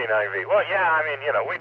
FT-9V. Well, yeah, I mean, you know, we...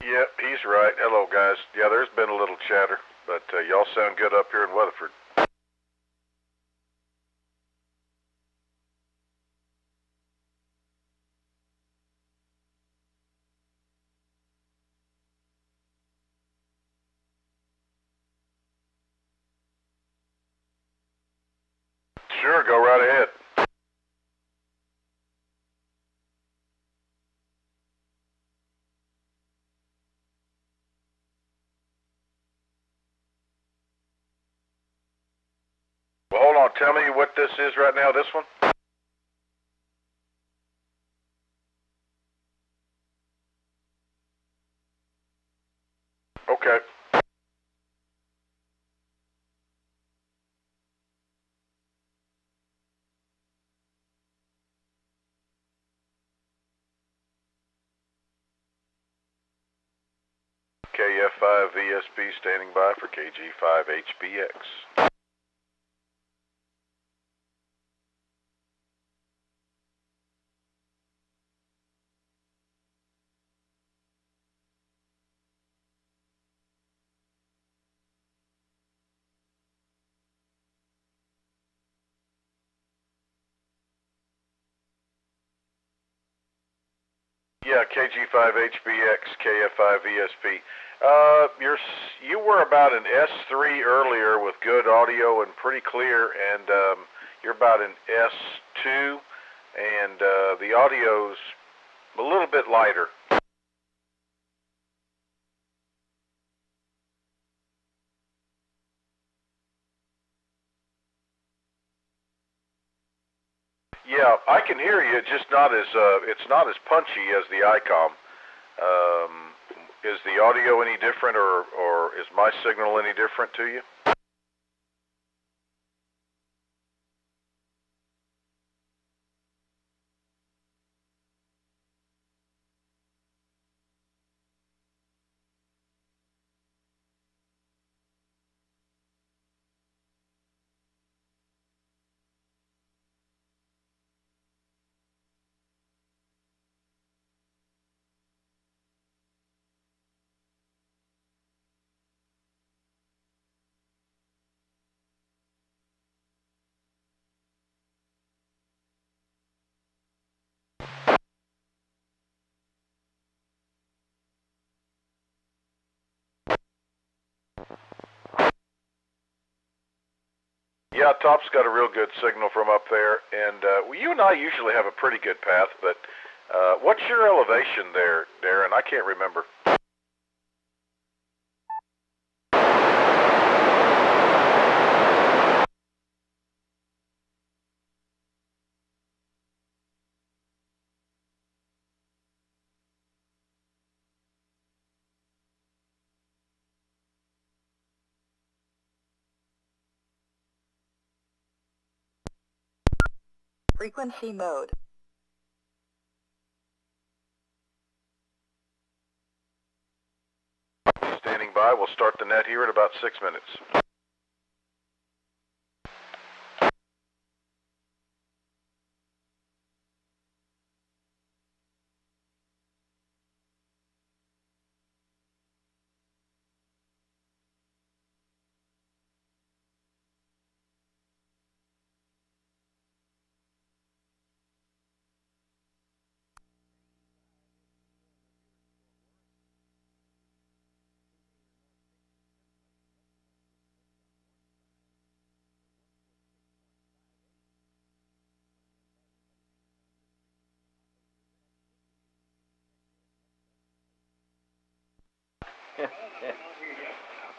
Yep, he's right. Hello, guys. Yeah, there's been a little chatter, but y'all sound good up here in Weatherford. Sure, go right ahead. Well, hold on. Tell me what this is right now, this one? Okay. KF5 VSB standing by for KG5 HBX. Yeah, KG5HBX, KF5ESP. You were about an S3 earlier with good audio and pretty clear, and you're about an S2, and the audio's a little bit lighter. Yeah, I can hear you. It's just not as it's not as punchy as the ICOM. Is the audio any different, or is my signal any different to you? Yeah, Top's got a real good signal from up there, and well, you and I usually have a pretty good path, but what's your elevation there, Darren? I can't remember. Frequency mode. Standing by. We'll start the net here in about 6 minutes.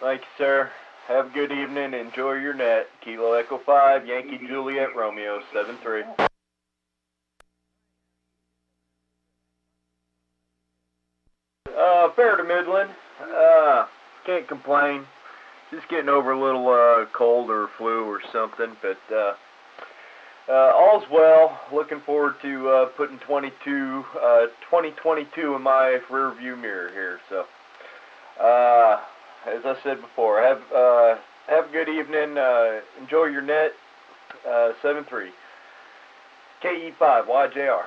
Thank you, sir. Have a good evening. Enjoy your net. Kilo Echo 5, Yankee Juliet Romeo 73. Fair to Midland. Can't complain. Just getting over a little cold or flu or something, but all's well. Looking forward to putting 2022 in my rear view mirror here. So, as I said before, have a good evening. Enjoy your net. 7-3. KE5 YJR.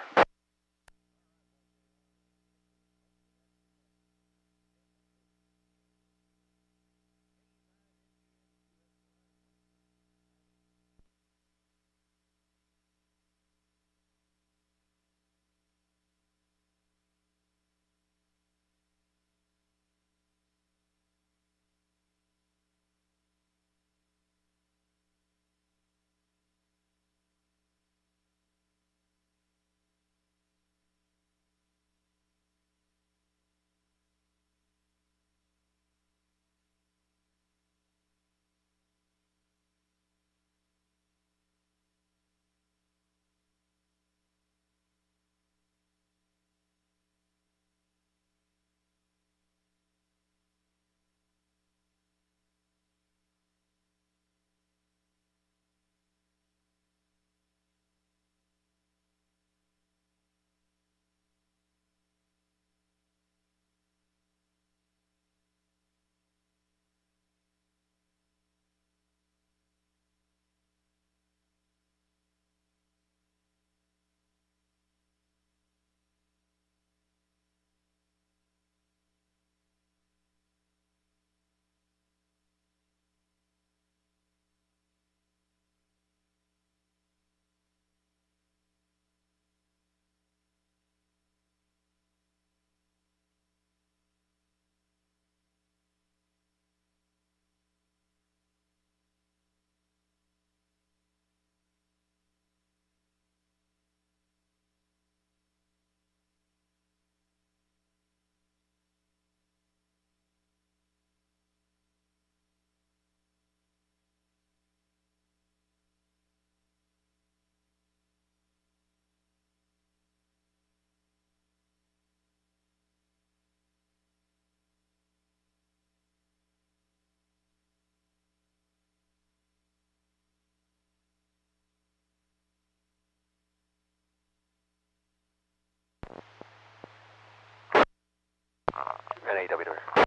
AW.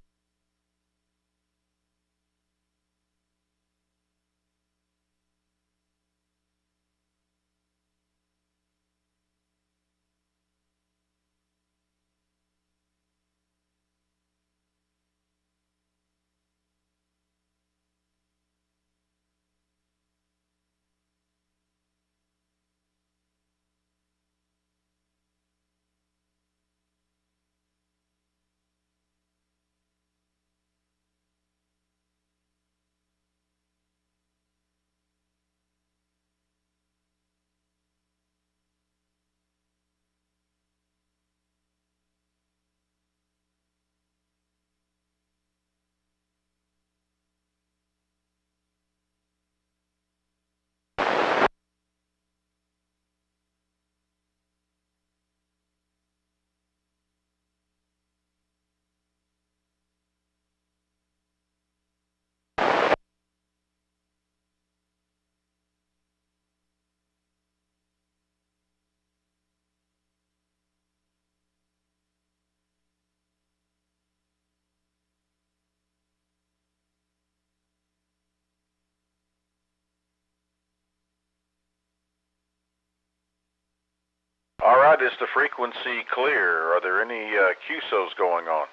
All right, is the frequency clear? Are there any QSOs going on?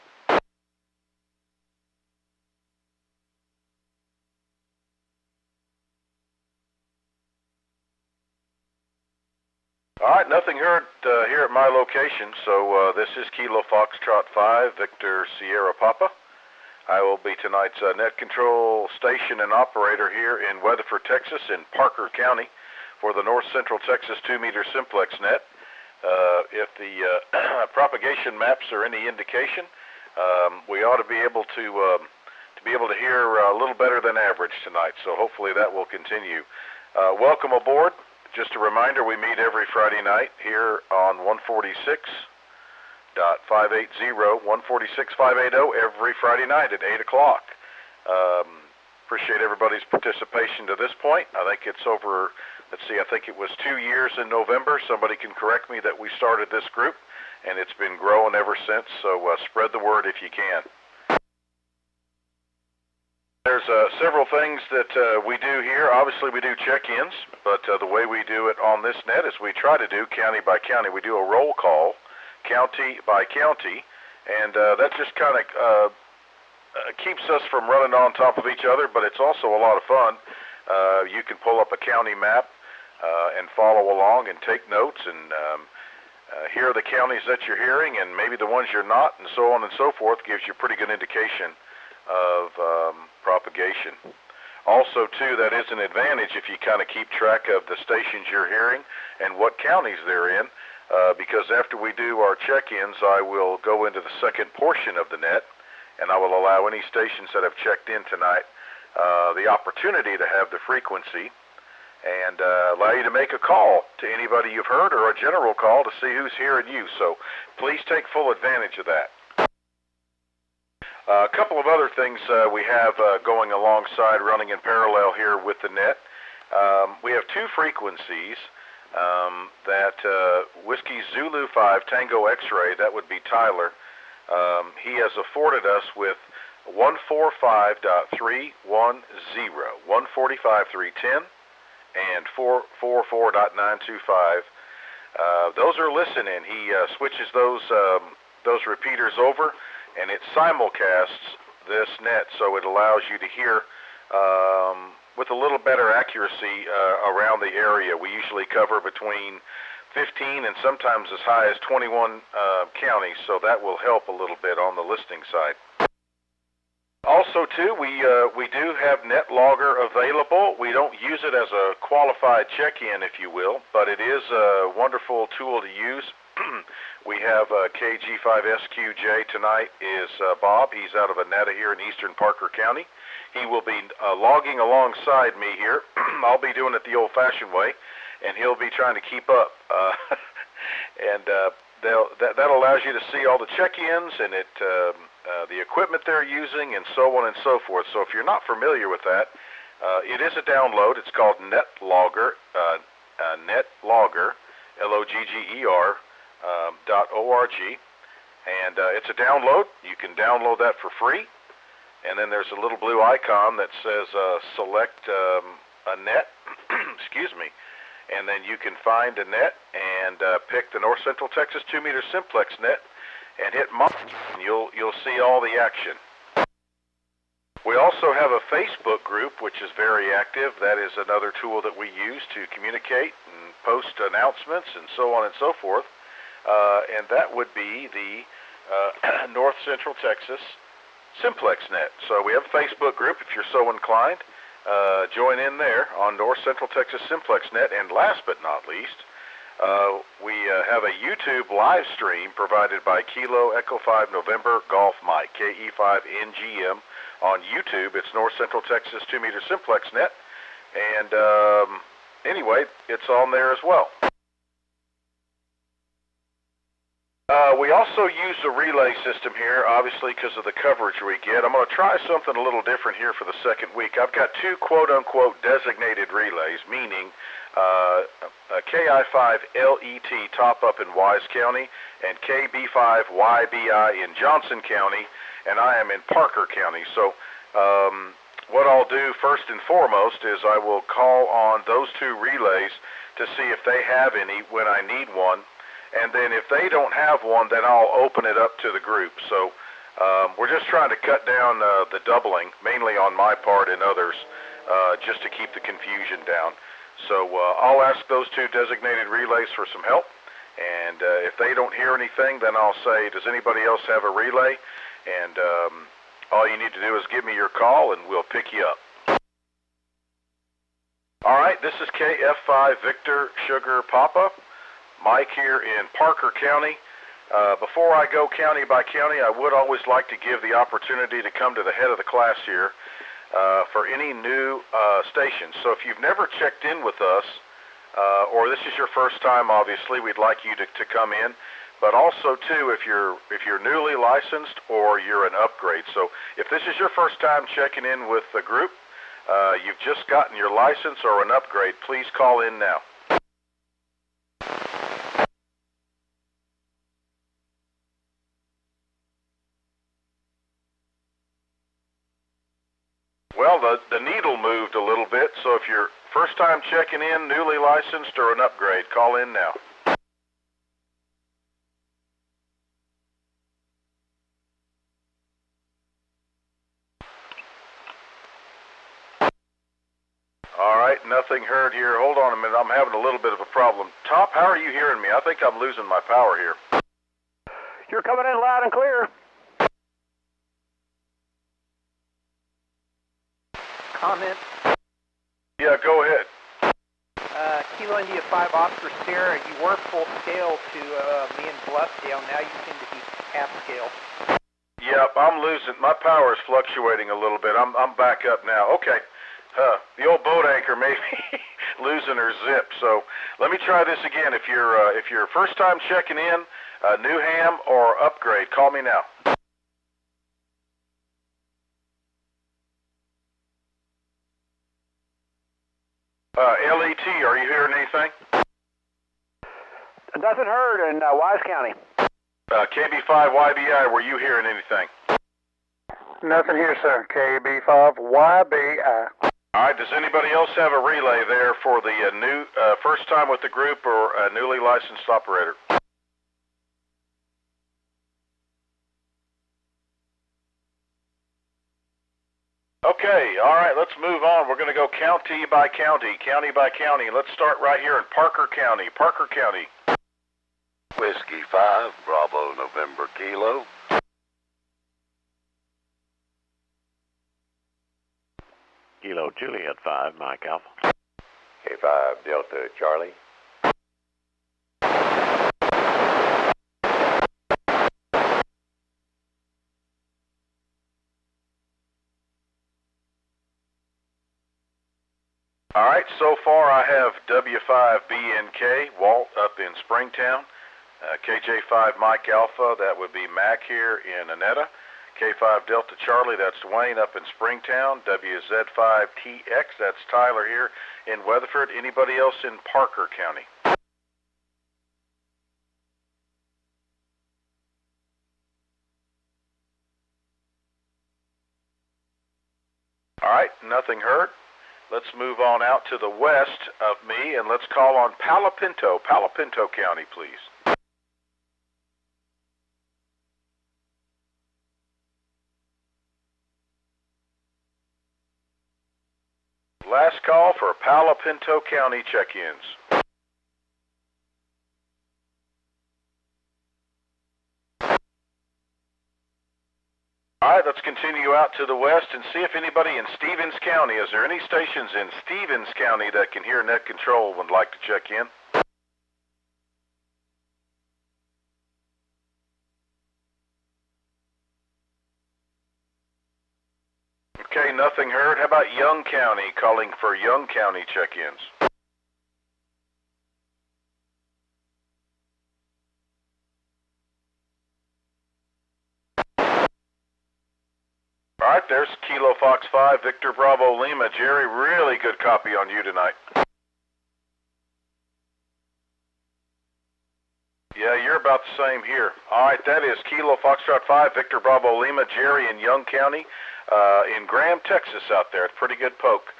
All right, nothing heard here at my location, so this is Kilo Foxtrot 5, Victor Sierra Papa. I will be tonight's net control station and operator here in Weatherford, Texas, in Parker County for the North Central Texas 2-meter Simplex net. If the propagation maps are any indication, we ought to be able to hear a little better than average tonight. So hopefully that will continue. Welcome aboard. Just a reminder, we meet every Friday night here on 146.580, 146.580 every Friday night at 8 o'clock. Appreciate everybody's participation to this point. I think it's over, let's see, I think it was 2 years in November. Somebody can correct me that we started this group, and it's been growing ever since, so spread the word if you can. There's several things that we do here. Obviously, we do check-ins, but the way we do it on this net is we try to do county by county. We do a roll call, county by county, and that just kind of keeps us from running on top of each other, but it's also a lot of fun. You can pull up a county map and follow along and take notes and hear the counties that you're hearing and maybe the ones you're not, and so on and so forth. Gives you a pretty good indication of propagation. Also, too, that is an advantage if you kind of keep track of the stations you're hearing and what counties they're in, because after we do our check-ins, I will go into the second portion of the net, and I will allow any stations that have checked in tonight the opportunity to have the frequency and allow you to make a call to anybody you've heard or a general call to see who's hearing you. So please take full advantage of that. A couple of other things we have going alongside, running in parallel here with the net. We have two frequencies that Whiskey Zulu 5 Tango X-Ray, that would be Tyler, he has afforded us with 145.310, 145.310, and 444.925. Those are listening. He switches those repeaters over, and it simulcasts this net, so it allows you to hear with a little better accuracy around the area. We usually cover between 15 and sometimes as high as 21 counties, so that will help a little bit on the listening side. Also, too, we do have NetLogger available. We don't use it as a qualified check-in, if you will, but it is a wonderful tool to use. We have KG5SQJ tonight is Bob. He's out of Aneta here in eastern Parker County. He will be logging alongside me here. I'll be doing it the old-fashioned way, and he'll be trying to keep up. And that allows you to see all the check-ins and the equipment they're using and so on and so forth. So if you're not familiar with that, it is a download. It's called NetLogger, NetLogger, LOGGER, .org. And it's a download. You can download that for free. And then there's a little blue icon that says select a net, excuse me. And then you can find a net and pick the North Central Texas 2-meter Simplex net and hit mount, and you'll see all the action. We also have a Facebook group which is very active. That is another tool that we use to communicate and post announcements and so on and so forth. And that would be the North Central Texas Simplex net. So we have a Facebook group if you're so inclined. Join in there on North Central Texas Simplex net. And last but not least, we have a YouTube live stream provided by Kilo Echo 5 November Golf Mike, KE5NGM on YouTube. It's North Central Texas 2-meter Simplex net. And anyway, it's on there as well. We also use the relay system here, obviously, because of the coverage we get. I'm going to try something a little different here for the second week. I've got two quote-unquote designated relays, meaning a KI5 LET top-up in Wise County and KB5 YBI in Johnson County, and I am in Parker County. So what I'll do first and foremost is I will call on those two relays to see if they have any when I need one. And then if they don't have one, then I'll open it up to the group. So we're just trying to cut down the doubling, mainly on my part and others, just to keep the confusion down. So I'll ask those two designated relays for some help. And if they don't hear anything, then I'll say, does anybody else have a relay? And all you need to do is give me your call, and we'll pick you up. All right, this is KF5 Victor Sugar Papa. Mike here in Parker County. Before I go county by county, I would always like to give the opportunity to come to the head of the class here for any new stations. So if you've never checked in with us, or this is your first time, obviously, we'd like you to come in. But also, too, if you're newly licensed or you're an upgrade. So if this is your first time checking in with the group, you've just gotten your license or an upgrade, please call in now. Well, the needle moved a little bit, so if you're first time checking in, newly licensed, or an upgrade, call in now. All right, nothing heard here. Hold on a minute, I'm having a little bit of a problem. Top, how are you hearing me? I think I'm losing my power here. You're coming in loud and clear. Comment. Yeah, go ahead. Kilo India 5 Oscar Sierra, you were full scale to me in Bluffdale. Now you seem to be half scale. Yep, I'm losing. My power is fluctuating a little bit. I'm back up now. Okay. The old boat anchor may be losing her zip. So let me try this again. If you're first time checking in, new ham or upgrade, call me now. LET, are you hearing anything? Nothing heard in Wise County. KB5 YBI, were you hearing anything? Nothing here, sir. KB5 YBI. All right, does anybody else have a relay there for the new first time with the group or a newly licensed operator? Okay, all right, let's move on. We're going to go county by county. Let's start right here in Parker County. Parker County. Whiskey 5, Bravo November Kilo. Kilo Juliet 5, Mike Alpha. K5 Delta Charlie. All right, so far I have W5BNK, Walt up in Springtown, KJ5 Mike Alpha, that would be Mac here in Annetta, K5 Delta Charlie, that's Dwayne up in Springtown, WZ5TX, that's Tyler here in Weatherford. Anybody else in Parker County? All right, nothing heard. Let's move on out to the west of me, and let's call on Palo Pinto County, please. Last call for Palo Pinto County check-ins. All right, let's continue out to the west and see if anybody in Stevens County, is there any stations in Stevens County that can hear net control would like to check in? Okay, nothing heard. How about Young County, calling for Young County check-ins? All right, there's Kilo Fox 5, Victor Bravo Lima. Jerry, really good copy on you tonight. Yeah, you're about the same here. All right, that is Kilo Foxtrot 5, Victor Bravo Lima, Jerry in Young County, in Graham, Texas out there. It's pretty good poke.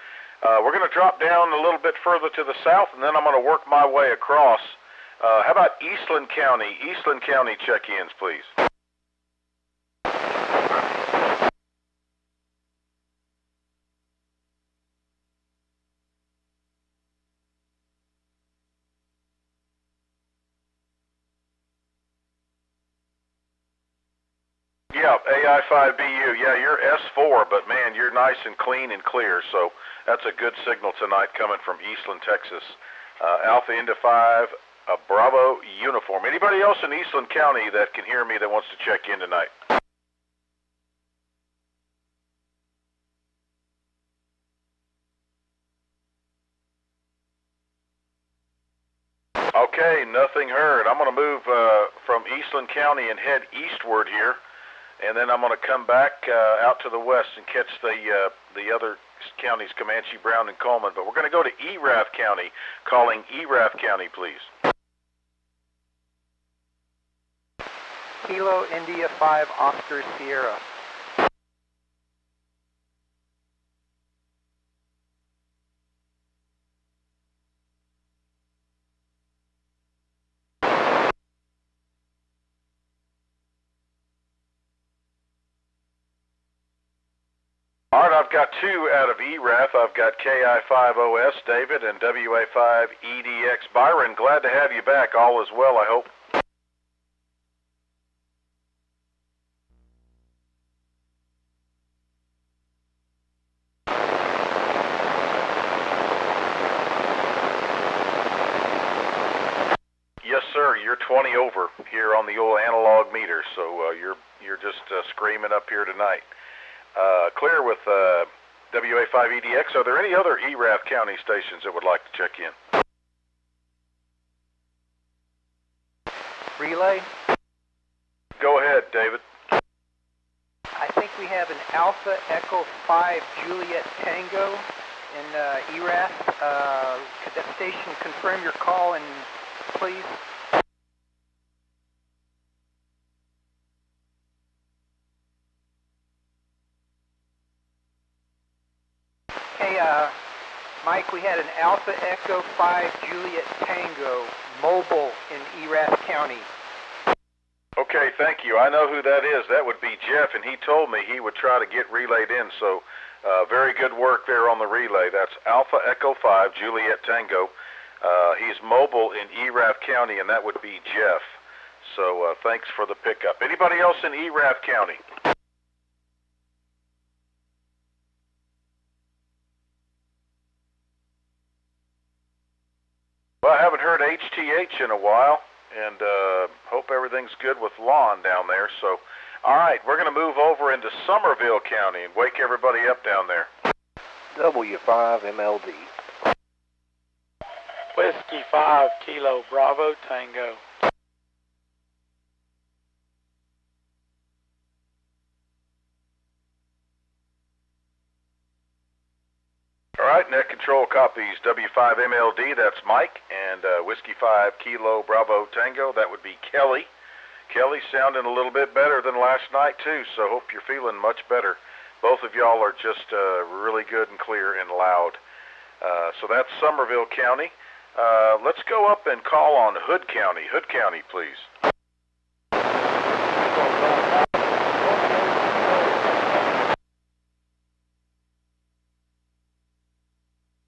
We're going to drop down a little bit further to the south, and then I'm going to work my way across. How about Eastland County? Eastland County check-ins, please. Yeah, AI5BU. Yeah, you're S4, but man, you're nice and clean and clear, so that's a good signal tonight coming from Eastland, Texas. Alpha India 5, Bravo Uniform. Anybody else in Eastland County that can hear me that wants to check in tonight? Okay, nothing heard. I'm going to move from Eastland County and head eastward here. And then I'm going to come back out to the west and catch the other counties, Comanche, Brown, and Coleman. But we're going to go to Erath County, calling Erath County, please. Kilo India 5 Oscar Sierra. All right, I've got two out of ERAF. I've got KI5OS, David, and WA5EDX, Byron. Glad to have you back. All is well, I hope. Yes, sir. You're 20 over here on the old analog meter, so you're just screaming up here tonight. Clear with WA5EDX. Are there any other ERAF County stations that would like to check in? Relay? Go ahead, David. I think we have an Alpha Echo 5 Juliet Tango in ERAF. Could that station confirm your call, and please? Hey, Mike, we had an Alpha Echo 5 Juliet Tango mobile in Erath County. Okay, thank you. I know who that is. That would be Jeff, and he told me he would try to get relayed in, so very good work there on the relay. That's Alpha Echo 5 Juliet Tango. He's mobile in Erath County, and that would be Jeff. So thanks for the pickup. Anybody else in Erath County? Well, I haven't heard HTH in a while, and hope everything's good with Lon down there. So, all right, we're going to move over into Somerville County and wake everybody up down there. W5MLD. Whiskey 5 Kilo Bravo Tango. All right, net control copies W5MLD, that's Mike, and Whiskey 5 Kilo Bravo Tango, that would be Kelly. Kelly sounding a little bit better than last night, too, so hope you're feeling much better Both of y'all are just really good and clear and loud. So that's Somerville County. Let's go up and call on Hood County. Hood County, please.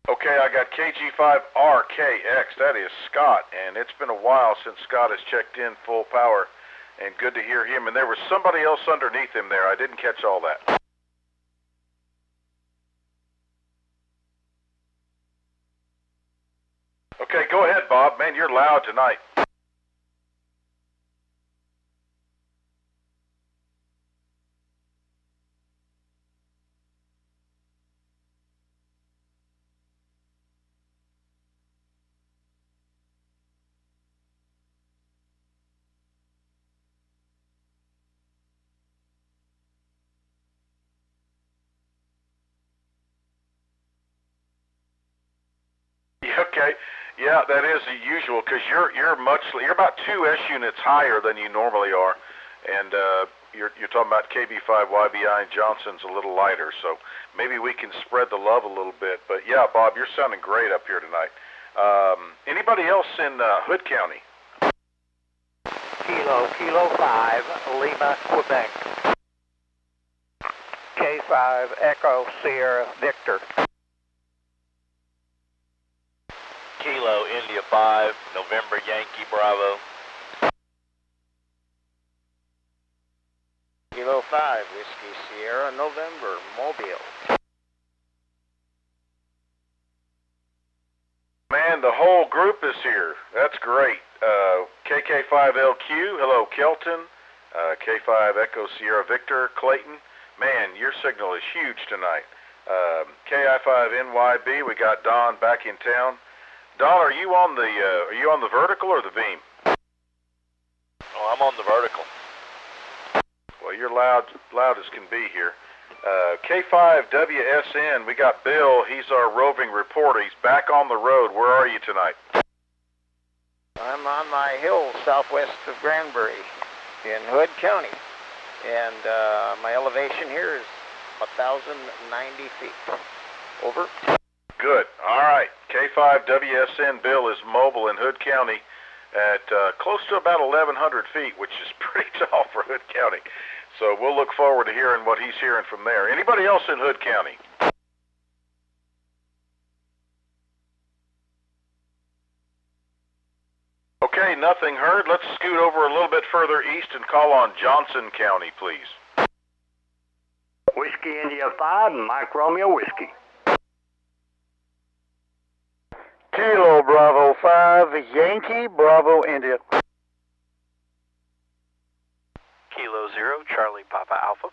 Okay, I got KG5RKX. That is Scott, and it's been a while since Scott has checked in full power, and good to hear him. And there was somebody else underneath him there. I didn't catch all that. Okay, go ahead, Bob. Man, you're loud tonight. Okay, yeah, that is the usual because you're about 2 S units higher than you normally are, and you're talking about KB5YBI and Johnson's a little lighter, so maybe we can spread the love a little bit. But yeah, Bob, you're sounding great up here tonight. Anybody else in Hood County? Kilo 5, Lima, Quebec. K5 Echo Sierra Victor. Kilo India 5, November Yankee Bravo. Kilo 5, Whiskey Sierra, November, Mobile. Man, the whole group is here. That's great. KK5LQ, hello Kelton. K5 Echo Sierra Victor, Clayton. Man, your signal is huge tonight. KI5NYB, we got Don back in town. Don, are you on the vertical or the beam? Oh, I'm on the vertical. Well, you're loud as can be here. K5WSN, we got Bill. He's our roving reporter. He's back on the road. Where are you tonight? I'm on my hill southwest of Granbury in Hood County, and my elevation here is 1,090 feet. Over. Good. All right. K5WSN Bill is mobile in Hood County at close to about 1,100 feet, which is pretty tall for Hood County. So we'll look forward to hearing what he's hearing from there. Anybody else in Hood County? Okay, nothing heard. Let's scoot over a little bit further east and call on Johnson County, please. Whiskey India 5, Mike Romeo Whiskey. Kilo Bravo 5, Yankee Bravo India. Kilo 0, Charlie Papa Alpha.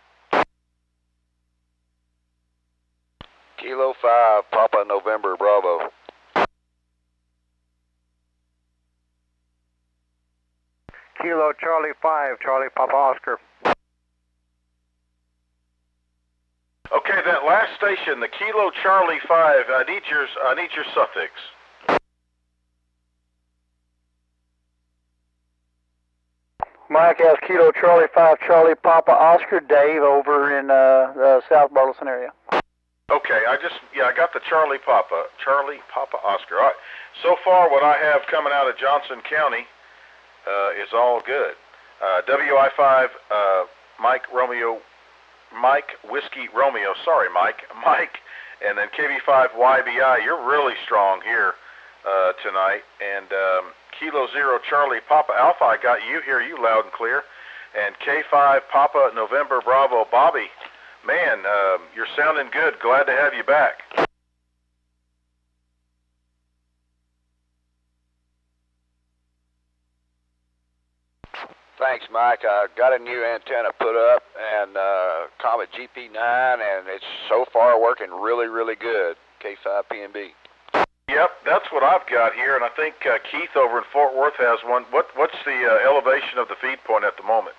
Kilo 5, Papa November Bravo. Kilo Charlie 5, Charlie Papa Oscar. Okay, that last station, the Kilo Charlie 5, I need your suffix. Mike has Kilo Charlie 5, Charlie Papa Oscar, Dave over in the South Burleson area. Okay, I got the Charlie Papa Oscar. All right. So far, what I have coming out of Johnson County is all good. WI5, Mike Whiskey Romeo. Sorry, Mike, and then KB5YBI. You're really strong here tonight, and Kilo 0 Charlie Papa Alpha, I got you here, you loud and clear. And K5 Papa November Bravo Bobby, man, you're sounding good. Glad to have you back. Thanks, Mike. I got a new antenna put up and Comet GP9, and it's so far working really, really good. K5 PNB. Yep, that's what I've got here, and I think Keith over in Fort Worth has one. What's the elevation of the feed point at the moment?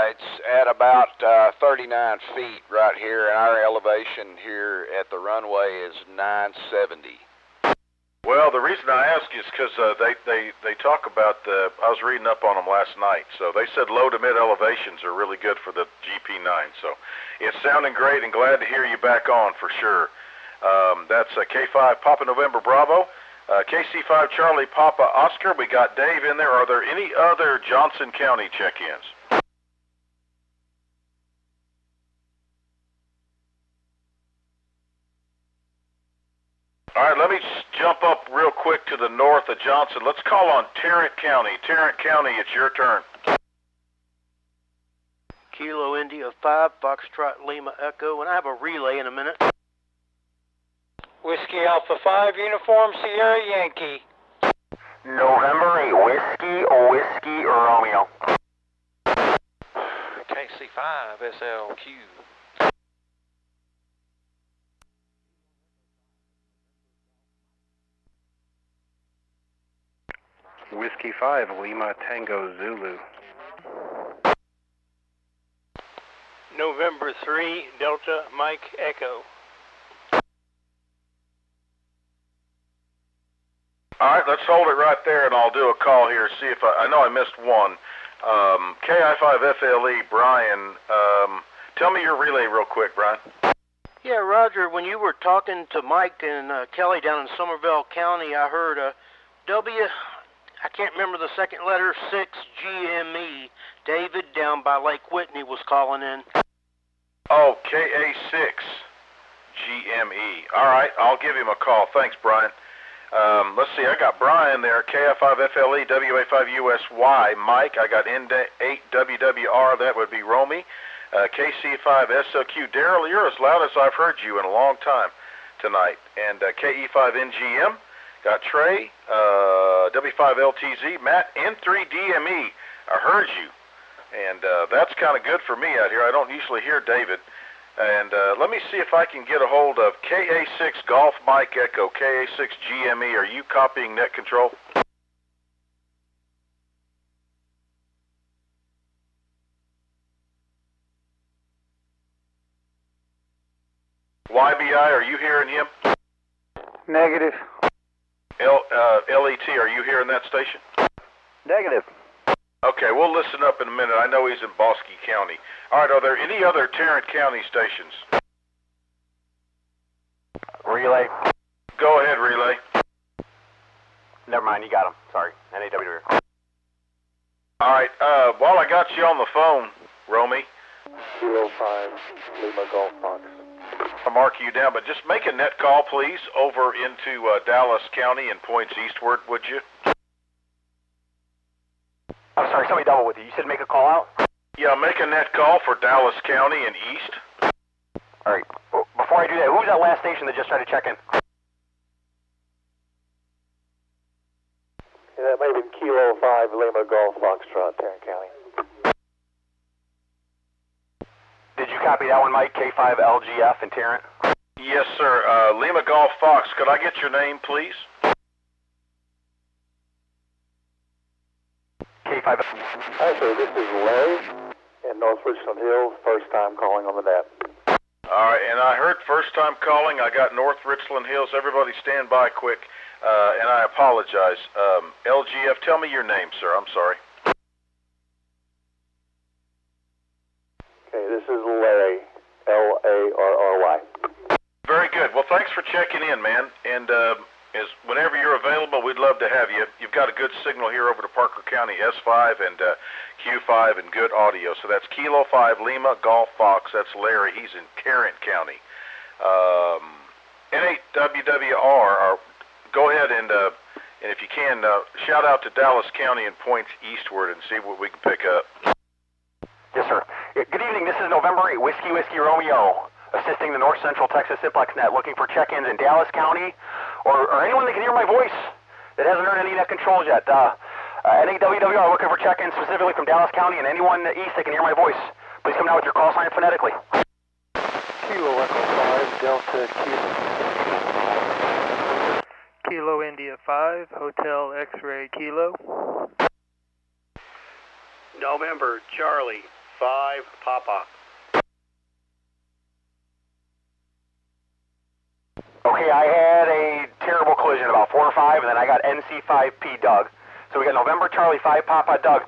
It's at about 39 feet right here, and our elevation here at the runway is 970. Well, the reason I ask is because they talk about I was reading up on them last night, so they said low to mid elevations are really good for the GP9. So it's sounding great, and glad to hear you back on for sure. That's K5 Papa November Bravo, KC5 Charlie Papa Oscar. We got Dave in there. Are there any other Johnson County check-ins? All right, let me jump up real quick to the north of Johnson. Let's call on Tarrant County. Tarrant County, it's your turn. Kilo India 5, Foxtrot Lima Echo, and I have a relay in a minute. Whiskey Alpha 5, Uniform Sierra Yankee. November 8, Whiskey Romeo. KC5 SLQ. Whiskey 5, Lima Tango Zulu. November 3, Delta Mike Echo. All right, let's hold it right there, and I'll do a call here, see if I know I missed one. KI5FLE, Brian, tell me your relay real quick, Brian. Yeah, Roger, when you were talking to Mike and Kelly down in Somervell County, I heard I can't remember the second letter, 6GME. David down by Lake Whitney was calling in. Oh, KA6GME. All right, I'll give him a call. Thanks, Brian. Let's see, I got Brian there, KF5FLE, WA5USY, Mike. I got N8WWR, that would be Romy. KC5SOQ, Daryl, you're as loud as I've heard you in a long time tonight. And KE5NGM, got Trey, W5LTZ, Matt, N3DME, I heard you. And that's kind of good for me out here. I don't usually hear David. And let me see if I can get a hold of KA6 Golf Mike Echo, KA6 GME. Are you copying net control? YBI, are you hearing him? Negative. LET, are you hearing that station? Negative. Okay, we'll listen up in a minute. I know he's in Bosque County. All right, are there any other Tarrant County stations? Relay. Go ahead, Relay. Never mind, you got him. Sorry, NAW. All right, while I got you on the phone, Romy. Kilo 5, Lima Golf Fox. I'll mark you down, but just make a net call, please, over into Dallas County and points eastward, would you? I'm sorry, somebody double with you. You said make a call out? Yeah, make a net call for Dallas County and east. All right. Before I do that, who's that last station that just tried to check in? Yeah, that might have been Kilo 5, Lima Golf Foxtrot, Tarrant County. Did you copy that one, Mike? K5LGF in Tarrant? Yes, sir. Lima Golf Fox, could I get your name, please? K5. Hi, sir. This is Larry in North Richland Hills. First time calling on the net. All right, and I heard first time calling. I got North Richland Hills. Everybody stand by quick, and I apologize. LGF, tell me your name, sir. I'm sorry. Okay, this is Larry, Larry. Very good. Well, thanks for checking in, man. And whenever you're available, we'd love to have you. You've got a good signal here over to Parker County, S5 and Q5, and good audio. So that's Kilo 5, Lima, Golf Fox. That's Larry. He's in Tarrant County. N8WWR, go ahead and if you can, shout out to Dallas County and points eastward and see what we can pick up. Yes, sir. Good evening. This is November 8, Whiskey Romeo, assisting the North Central Texas Simplex Net, looking for check-ins in Dallas County or anyone that can hear my voice that hasn't heard any net controls yet. NAWWR looking for check-ins specifically from Dallas County and anyone east that can hear my voice. Please come down with your call sign phonetically. Kilo Echo 5, Delta Kilo India 5, Hotel X-Ray Kilo. November Charlie 5, Papa. Okay, I had a terrible collision collision, about 4 or 5, and then I got NC5P Doug. So we got November Charlie 5 Papa Doug.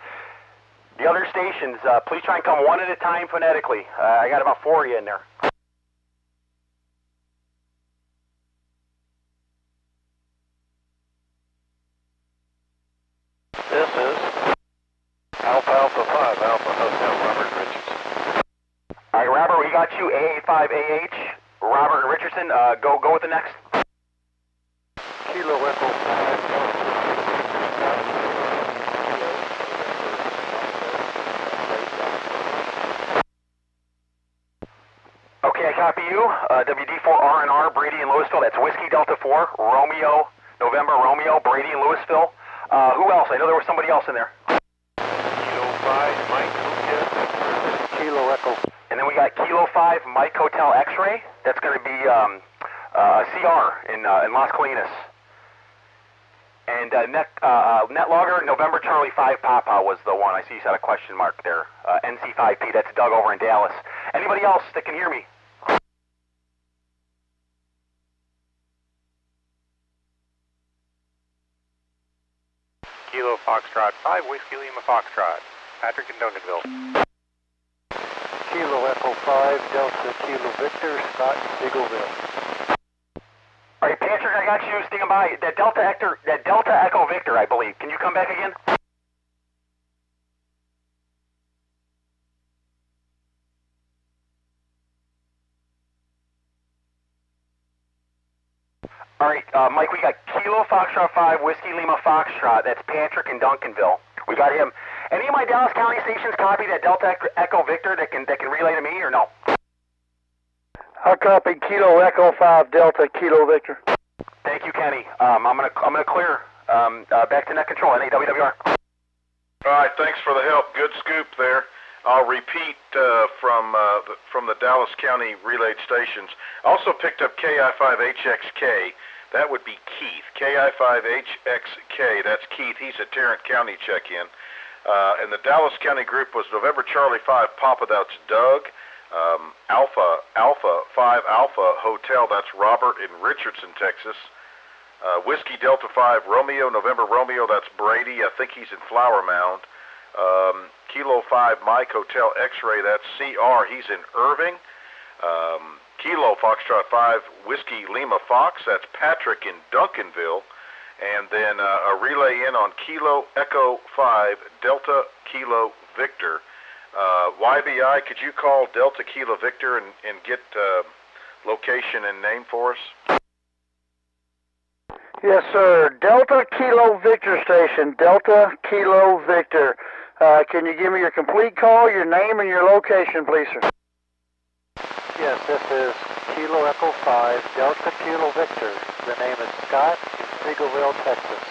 The other stations, please try and come one at a time phonetically. I got about 4 of you in there. This is Alpha Alpha 5, Alpha Hotel, Robert Richardson. All right, Robert, we got you, AA5AH. Robert and Richardson, go with the next. Kilo Echo 5. Okay, I copy you. WD4R&R, Brady and Louisville. That's Whiskey Delta 4, Romeo, November, Romeo, Brady and Louisville. Who else? I know there was somebody else in there. Kilo 5, Mike Hotel. Kilo Echo. And then we got Kilo 5, Mike Hotel X-Ray. That's going to be CR in Las Colinas. And net logger, November Charlie 5 Papa was the one. I see you had a question mark there. NC5P, that's Doug over in Dallas. Anybody else that can hear me? Kilo Foxtrot 5, Whiskey Lima Foxtrot. Patrick in Duncanville. Kilo Echo 5, Delta Kilo Victor, Scott, Eagleville. All right, Patrick, I got you sticking by. That Delta Echo Victor, I believe. Can you come back again? All right, Mike, we got Kilo Foxtrot 5, Whiskey Lima Foxtrot. That's Patrick in Duncanville. We got him. Any of my Dallas County stations copy that Delta Echo Victor that can relay to me or no? I copied Kilo Echo 5 Delta Kilo Victor. Thank you, Kenny. I'm gonna clear. Back to net control. NAWWR. All right, thanks for the help. Good scoop there. I'll repeat from the Dallas County relayed stations. Also picked up KI5HXK. That would be Keith. KI5HXK. That's Keith. He's a Tarrant County check-in. And the Dallas County group was November Charlie 5 Papa. That's Doug. Alpha 5 Alpha Hotel. That's Robert in Richardson, Texas. Whiskey Delta 5 Romeo, November Romeo. That's Brady. I think he's in Flower Mound. Kilo 5 Mike Hotel X-Ray, that's CR, he's in Irving. Kilo Foxtrot 5 Whiskey Lima Fox, that's Patrick in Duncanville. And then a relay in on Kilo Echo 5 Delta Kilo Victor. YBI, could you call Delta Kilo Victor and get location and name for us? Yes, sir. Delta Kilo Victor station. Delta Kilo Victor. Can you give me your complete call, your name, and your location, please, sir? Yes, this is Kilo Echo 5, Delta Kilo Victor. The name is Scott in Seagoville, Texas.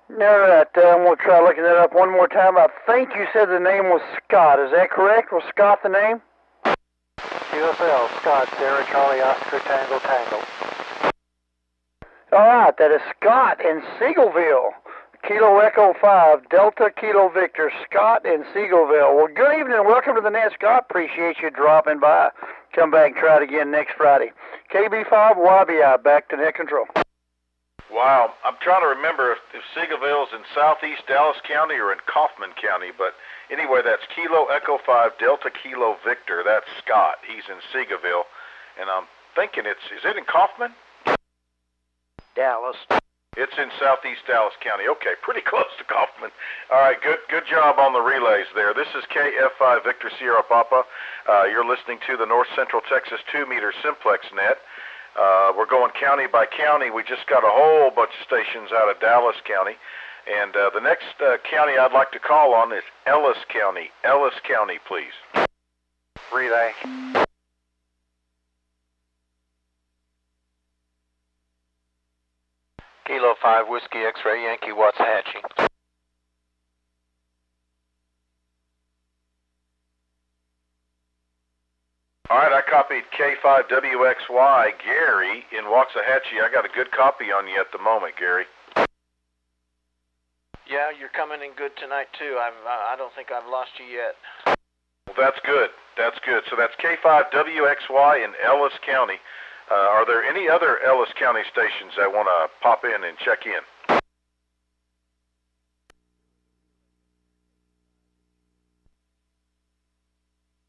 All right, I'm going to try looking that up one more time. I think you said the name was Scott. Is that correct? Was Scott the name? QSL, Scott, Sierra Charlie Oscar Tango Tango. All right, that is Scott in Seagoville. Kilo Echo 5, Delta Kilo Victor, Scott in Seagoville. Well, good evening and welcome to the net, Scott. Appreciate you dropping by. Come back and try it again next Friday. KB5 YBI, back to net control. Wow, I'm trying to remember if Seagoville's in southeast Dallas County or in Kaufman County, but anyway, that's Kilo Echo 5, Delta Kilo Victor. That's Scott. He's in Seagoville, and I'm thinking is it in Kaufman? Dallas. It's in southeast Dallas County. Okay, pretty close to Kaufman. All right, good job on the relays there. This is KF5 Victor Sierra Papa. You're listening to the North Central Texas 2-meter Simplex net. We're going county by county. We just got a whole bunch of stations out of Dallas County. And the next county I'd like to call on is Ellis County. Ellis County, please. Relay. Kilo 5 Whiskey X-Ray Yankee Waxahachie. All right, I copied K5WXY, Gary in Waxahachie. I got a good copy on you at the moment, Gary. Yeah, you're coming in good tonight, too. I don't think I've lost you yet. Well, that's good. That's good. So that's K5WXY in Ellis County. Are there any other Ellis County stations that want to pop in and check in?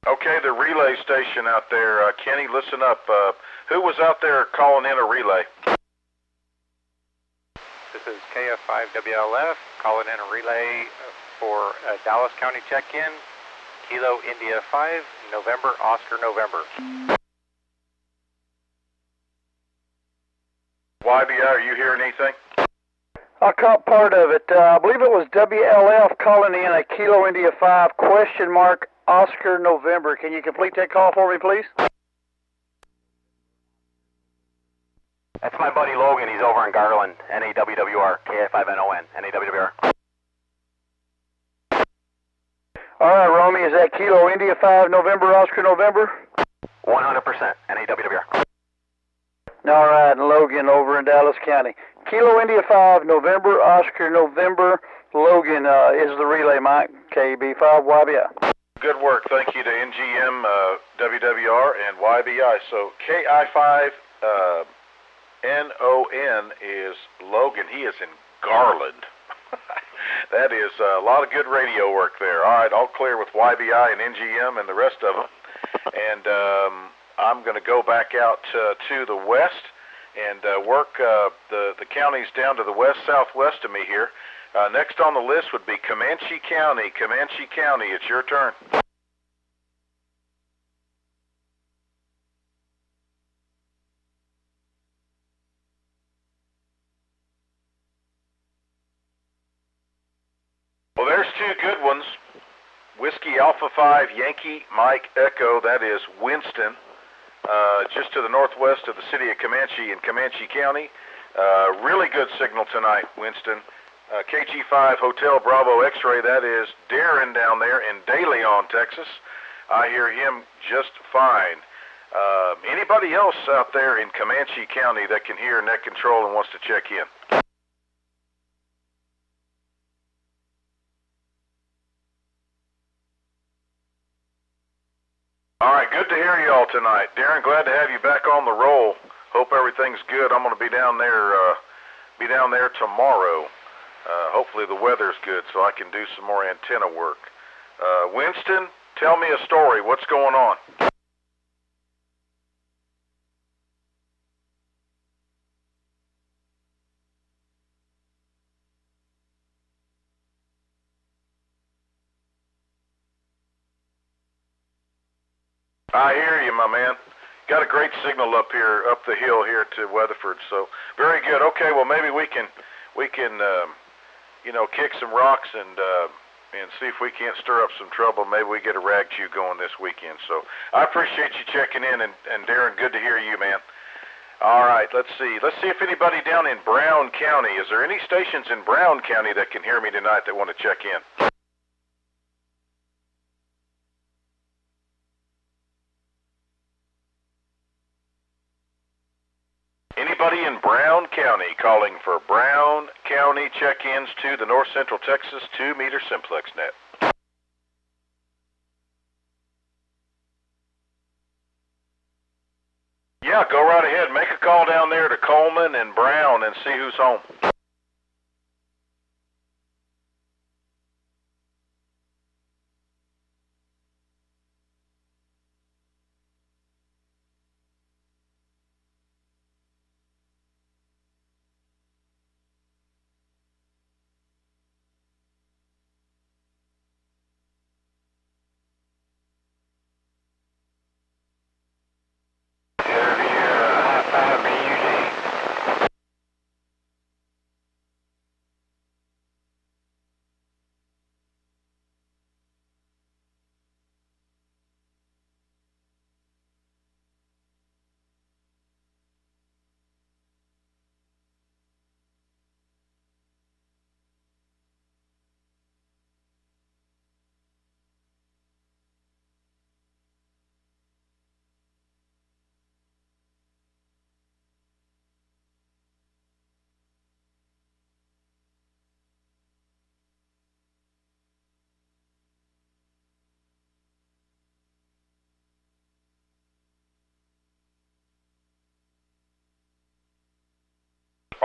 Okay, the relay station out there. Kenny, listen up. Who was out there calling in a relay? This is KF5WLF calling in a relay for Dallas County check-in, Kilo India 5, November, Oscar, November. YBI, are you hearing anything? I caught part of it. I believe it was WLF calling in a Kilo India 5 question mark Oscar November. Can you complete that call for me, please? That's my buddy Logan. He's over in Garland. NAWWR. KF5NON. NAWWR. All right, Romy, is that Kilo India 5 November Oscar November? 100%. NAWWR. All right, and Logan over in Dallas County. Kilo India 5 November Oscar November. Logan is the relay, Mike. KB5 YBI. Good work. Thank you to NGM, WWR, and YBI. So KI5 NON is Logan. He is in Garland. That is a lot of good radio work there. All right, all clear with YBI and NGM and the rest of them. And I'm going to go back out to the west and work the counties down to the west-southwest of me here. Next on the list would be Comanche County. Comanche County, it's your turn. Well, there's two good ones. Whiskey Alpha 5, Yankee Mike Echo, that is Winston, just to the northwest of the city of Comanche in Comanche County. Really good signal tonight, Winston. KG5 Hotel Bravo X-Ray, that is Darren down there in De Leon, Texas. I hear him just fine. Anybody else out there in Comanche County that can hear net control and wants to check in? All right, good to hear you all tonight. Darren, glad to have you back on the roll. Hope everything's good. I'm going to be down there tomorrow. Hopefully the weather's good so I can do some more antenna work. Winston, tell me a story. What's going on? I hear you, my man. Got a great signal up here, up the hill here to Weatherford. So very good. Okay, well maybe we can kick some rocks and see if we can't stir up some trouble. Maybe we get a rag chew going this weekend. So I appreciate you checking in, and Darren, good to hear you, man. All right, let's see if anybody down in Brown County. Is there any stations in Brown County that can hear me tonight that want to check in? Anybody in Brown County calling for Brown County check-ins to the North Central Texas 2-meter Simplex net? Yeah, go right ahead. Make a call down there to Coleman and Brown and see who's home.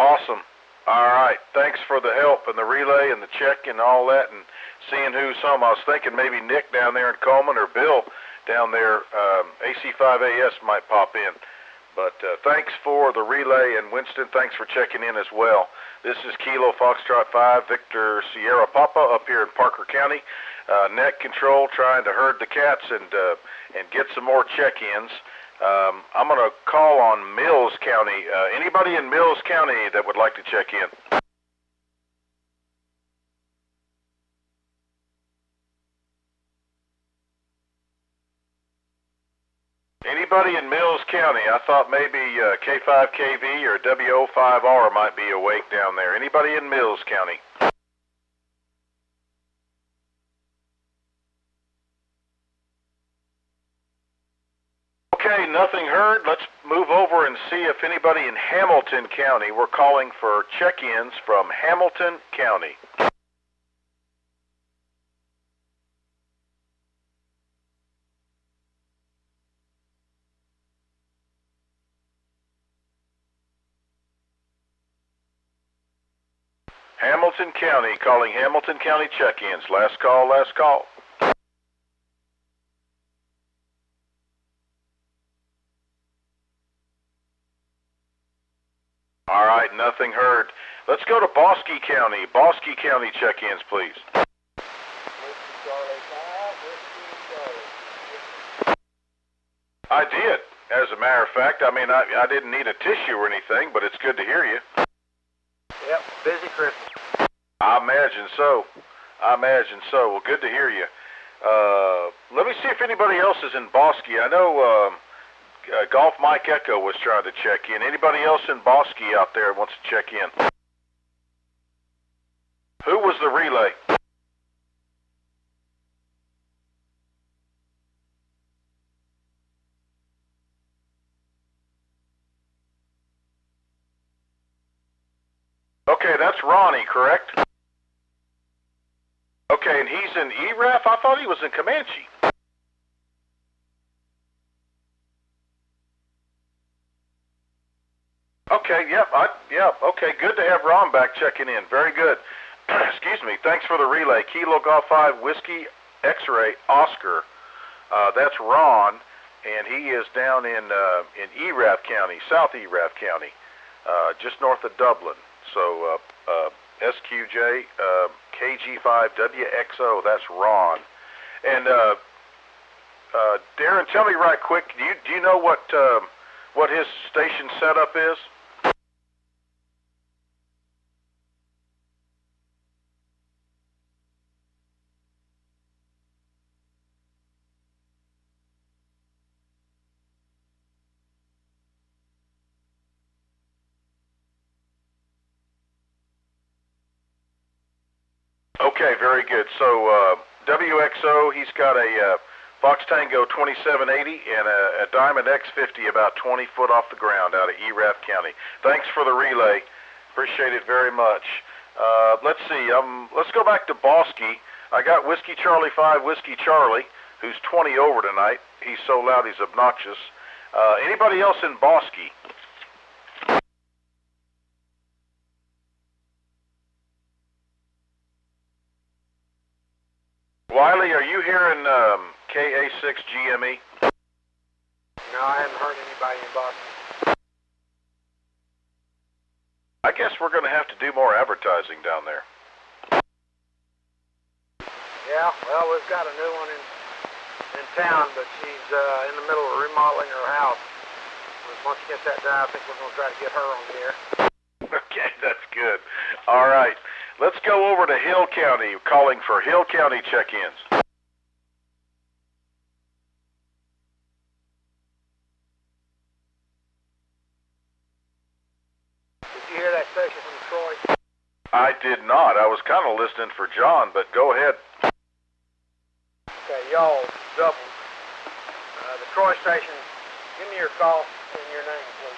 Awesome. All right. Thanks for the help and the relay and the check and all that and seeing who's home. I was thinking maybe Nick down there in Coleman or Bill down there, AC5AS might pop in. But thanks for the relay, and Winston, thanks for checking in as well. This is Kilo Foxtrot 5, Victor Sierra Papa up here in Parker County. Net control, trying to herd the cats and get some more check-ins. I'm going to call on Mills County. Anybody in Mills County that would like to check in? Anybody in Mills County? I thought maybe K5KV or WO5R might be awake down there. Anybody in Mills County? Okay, nothing heard. Let's move over and see if anybody in Hamilton County. We're calling for check-ins from Hamilton County. Hamilton County, calling Hamilton County check-ins. Last call, last call. All right, nothing heard. Let's go to Bosque County. Bosque County check-ins, please. I did, as a matter of fact. I mean, I didn't need a tissue or anything, but it's good to hear you. Yep, busy Christmas. I imagine so. I imagine so. Well, good to hear you. Let me see if anybody else is in Bosque. I know Golf Mike Echo was trying to check in. Anybody else in Bosque out there wants to check in? Who was the relay? Okay, that's Ronnie, correct? Okay, and he's in ERAF? I thought he was in Comanche. Okay, yep, okay, good to have Ron back checking in. Very good. Excuse me, thanks for the relay. Kilo Golf 5, Whiskey, X-Ray, Oscar. That's Ron, and he is down in ERAF County, South ERAF County, just north of Dublin. So, SQJ, KG5WXO, that's Ron. And, Darren, tell me right quick, do you know what his station setup is? Okay, very good. So, WXO, he's got a Fox Tango 2780 and a Diamond X50 about 20 foot off the ground out of ERAF County. Thanks for the relay. Appreciate it very much. Let's see. Let's go back to Bosque. I got Whiskey Charlie 5, Whiskey Charlie, who's 20 over tonight. He's so loud he's obnoxious. Anybody else in Bosque? Wiley, are you here in KA6GME? No, I haven't heard anybody in Boston. I guess we're going to have to do more advertising down there. Yeah, well, we've got a new one in town, but she's in the middle of remodeling her house. Once she gets that done, I think we're going to try to get her on the air. Okay, that's good. All right. Let's go over to Hill County, calling for Hill County check-ins. Did you hear that station from Troy? I did not. I was kind of listening for John, but go ahead. Okay, y'all doubled. The Troy station, give me your call and your name, please.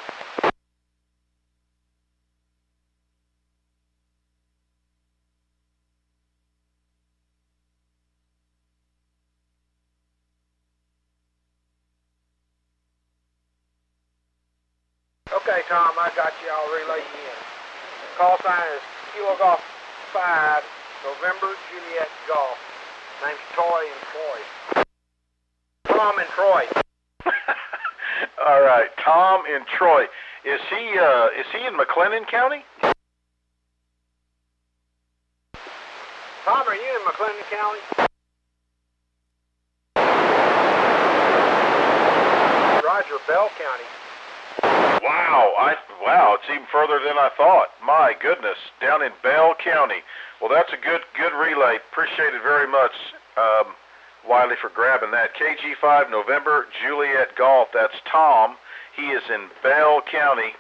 Okay, Tom, I got you. I'll relay you in. Call sign is Kilo Golf 5, November Juliet Golf. Name's Toy and Troy. Tom and Troy. All right, Tom in Troy. Is he in McLennan County? Tom, are you in McLennan County? Roger, Bell County. Wow, it's even further than I thought. My goodness, down in Bell County. Well, that's a good relay. Appreciate it very much, Wiley, for grabbing that. KG5 November Juliet Golf. That's Tom. He is in Bell County,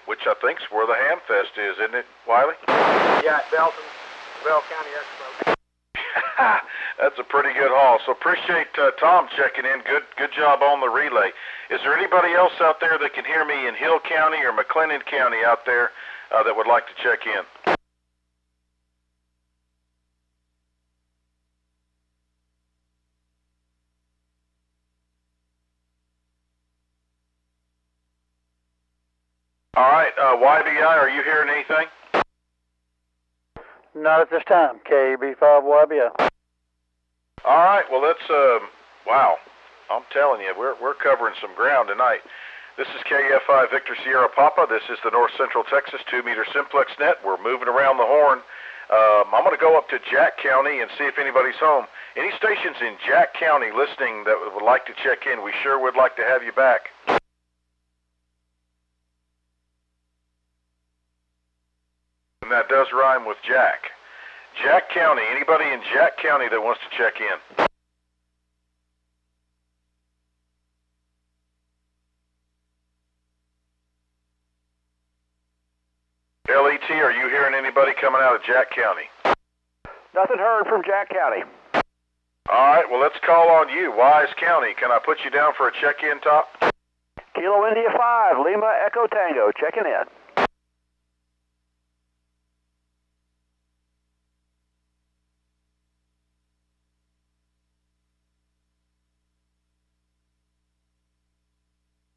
which I think's where the Hamfest is, isn't it, Wiley? Yeah, Belton, Bell County Expo. That's a pretty good haul. So appreciate Tom checking in. Good job on the relay. Is there anybody else out there that can hear me in Hill County or McLennan County out there that would like to check in? All right, YBI, are you hearing anything? Not at this time. KB5YBI. All right, well, that's, wow. I'm telling you, we're covering some ground tonight. This is KF5 Victor Sierra Papa. This is the North Central Texas 2-meter Simplex net. We're moving around the horn. I'm going to go up to Jack County and see if anybody's home. Any stations in Jack County listening that would like to check in, we sure would like to have you back. And that does rhyme with Jack. Jack County, anybody in Jack County that wants to check in? LET, are you hearing anybody coming out of Jack County? Nothing heard from Jack County. All right, well, let's call on you, Wise County. Can I put you down for a check-in, Top? Kilo India 5, Lima Echo Tango, checking in.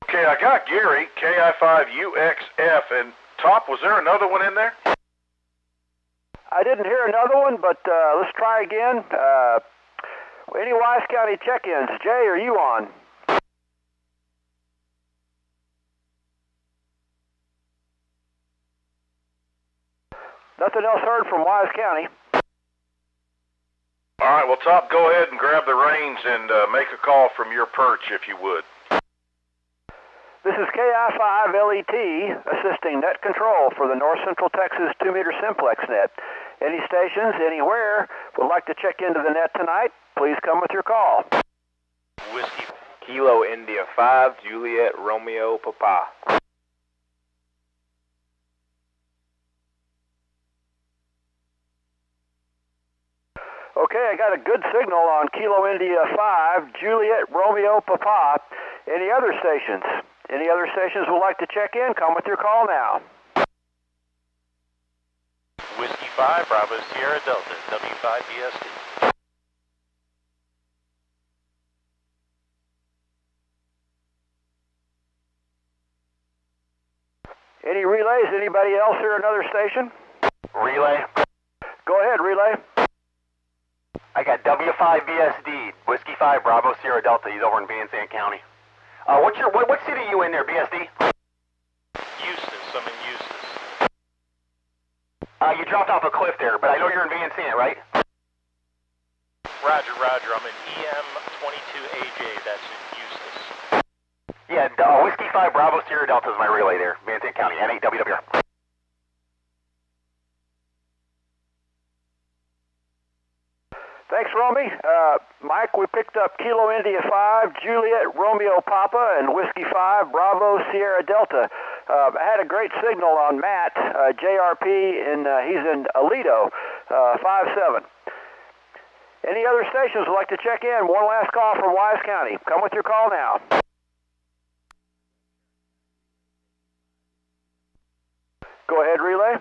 Okay, I got Gary, KI5UXF, and Top, was there another one in there? I didn't hear another one, but let's try again. Any Wise County check-ins? Jay, are you on? Nothing else heard from Wise County. All right, well, Top, go ahead and grab the reins and make a call from your perch, if you would. This is KI5LET assisting net control for the North Central Texas 2-meter Simplex net. Any stations, anywhere, would like to check into the net tonight, please come with your call. Whiskey Kilo India 5, Juliet Romeo Papa. Okay, I got a good signal on Kilo India 5, Juliet Romeo Papa. Any other stations? Any other stations would like to check in? Come with your call now. Whiskey 5, Bravo Sierra Delta, W5BSD. Any relays? Anybody else hear another station? Relay. Go ahead, relay. I got W5BSD, Whiskey 5, Bravo Sierra Delta. He's over in Van Sant County. What city are you in there, BSD? Eustis, I'm in Eustis. You dropped off a cliff there, but I know you're in Van Sant, right? Roger, I'm in EM22AJ, that's in Eustis. Yeah, Whiskey 5, Bravo Sierra Delta is my relay there, Van Sant County, N8WWR. Thanks, Romy. Mike, we picked up Kilo India 5, Juliet Romeo Papa, and Whiskey 5, Bravo Sierra Delta. I had a great signal on Matt, JRP, and he's in Aledo, 5-7. Any other stations would like to check in? One last call from Wise County. Come with your call now. Go ahead, relay.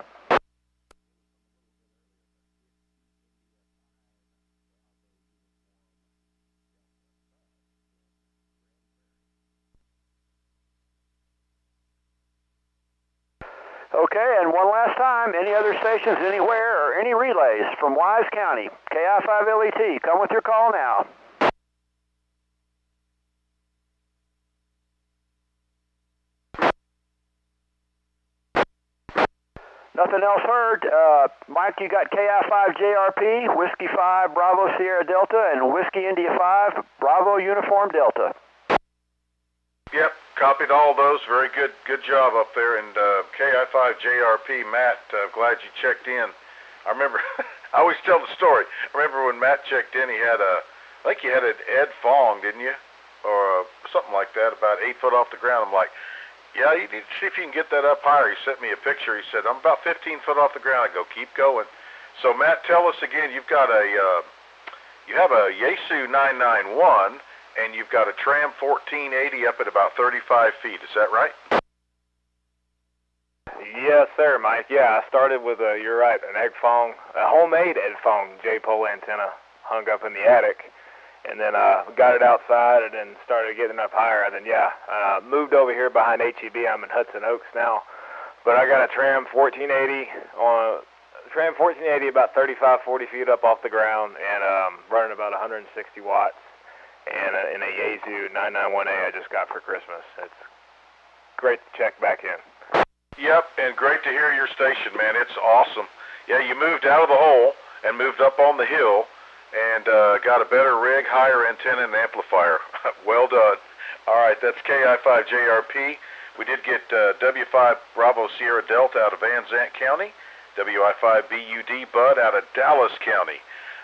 Okay, and one last time, any other stations anywhere or any relays from Wise County, KI5LET, come with your call now. Nothing else heard. Mike, you got KI5JRP, Whiskey 5, Bravo Sierra Delta, and Whiskey India 5, Bravo Uniform Delta. Yep, copied all those. Very good job up there. And KI5JRP, Matt, glad you checked in. I remember, I always tell the story. I remember when Matt checked in, he had I think you had an Ed Fong, didn't you? Or something like that, about 8 foot off the ground. I'm like, yeah, you need to see if you can get that up higher. He sent me a picture. He said, I'm about 15 foot off the ground. I go, keep going. So, Matt, tell us again, you've got you have a Yaesu 991, and you've got a Tram 1480 up at about 35 feet. Is that right? Yes, sir, Mike. Yeah, I started with you're right, an Ed Fong, a homemade Ed Fong J-pole antenna hung up in the attic. And then got it outside and then started getting up higher. And then, moved over here behind HEB. I'm in Hudson Oaks now. But I got a Tram 1480 about 35, 40 feet up off the ground and running about 160 watts. And in a Yaesu 991A I just got for Christmas. It's great to check back in. Yep, and great to hear your station, man. It's awesome. Yeah, you moved out of the hole and moved up on the hill. And got a better rig, higher antenna, and amplifier. Well done. All right, that's KI5JRP. We did get W5 Bravo Sierra Delta out of Van Zant County, WI5BUD Bud out of Dallas County.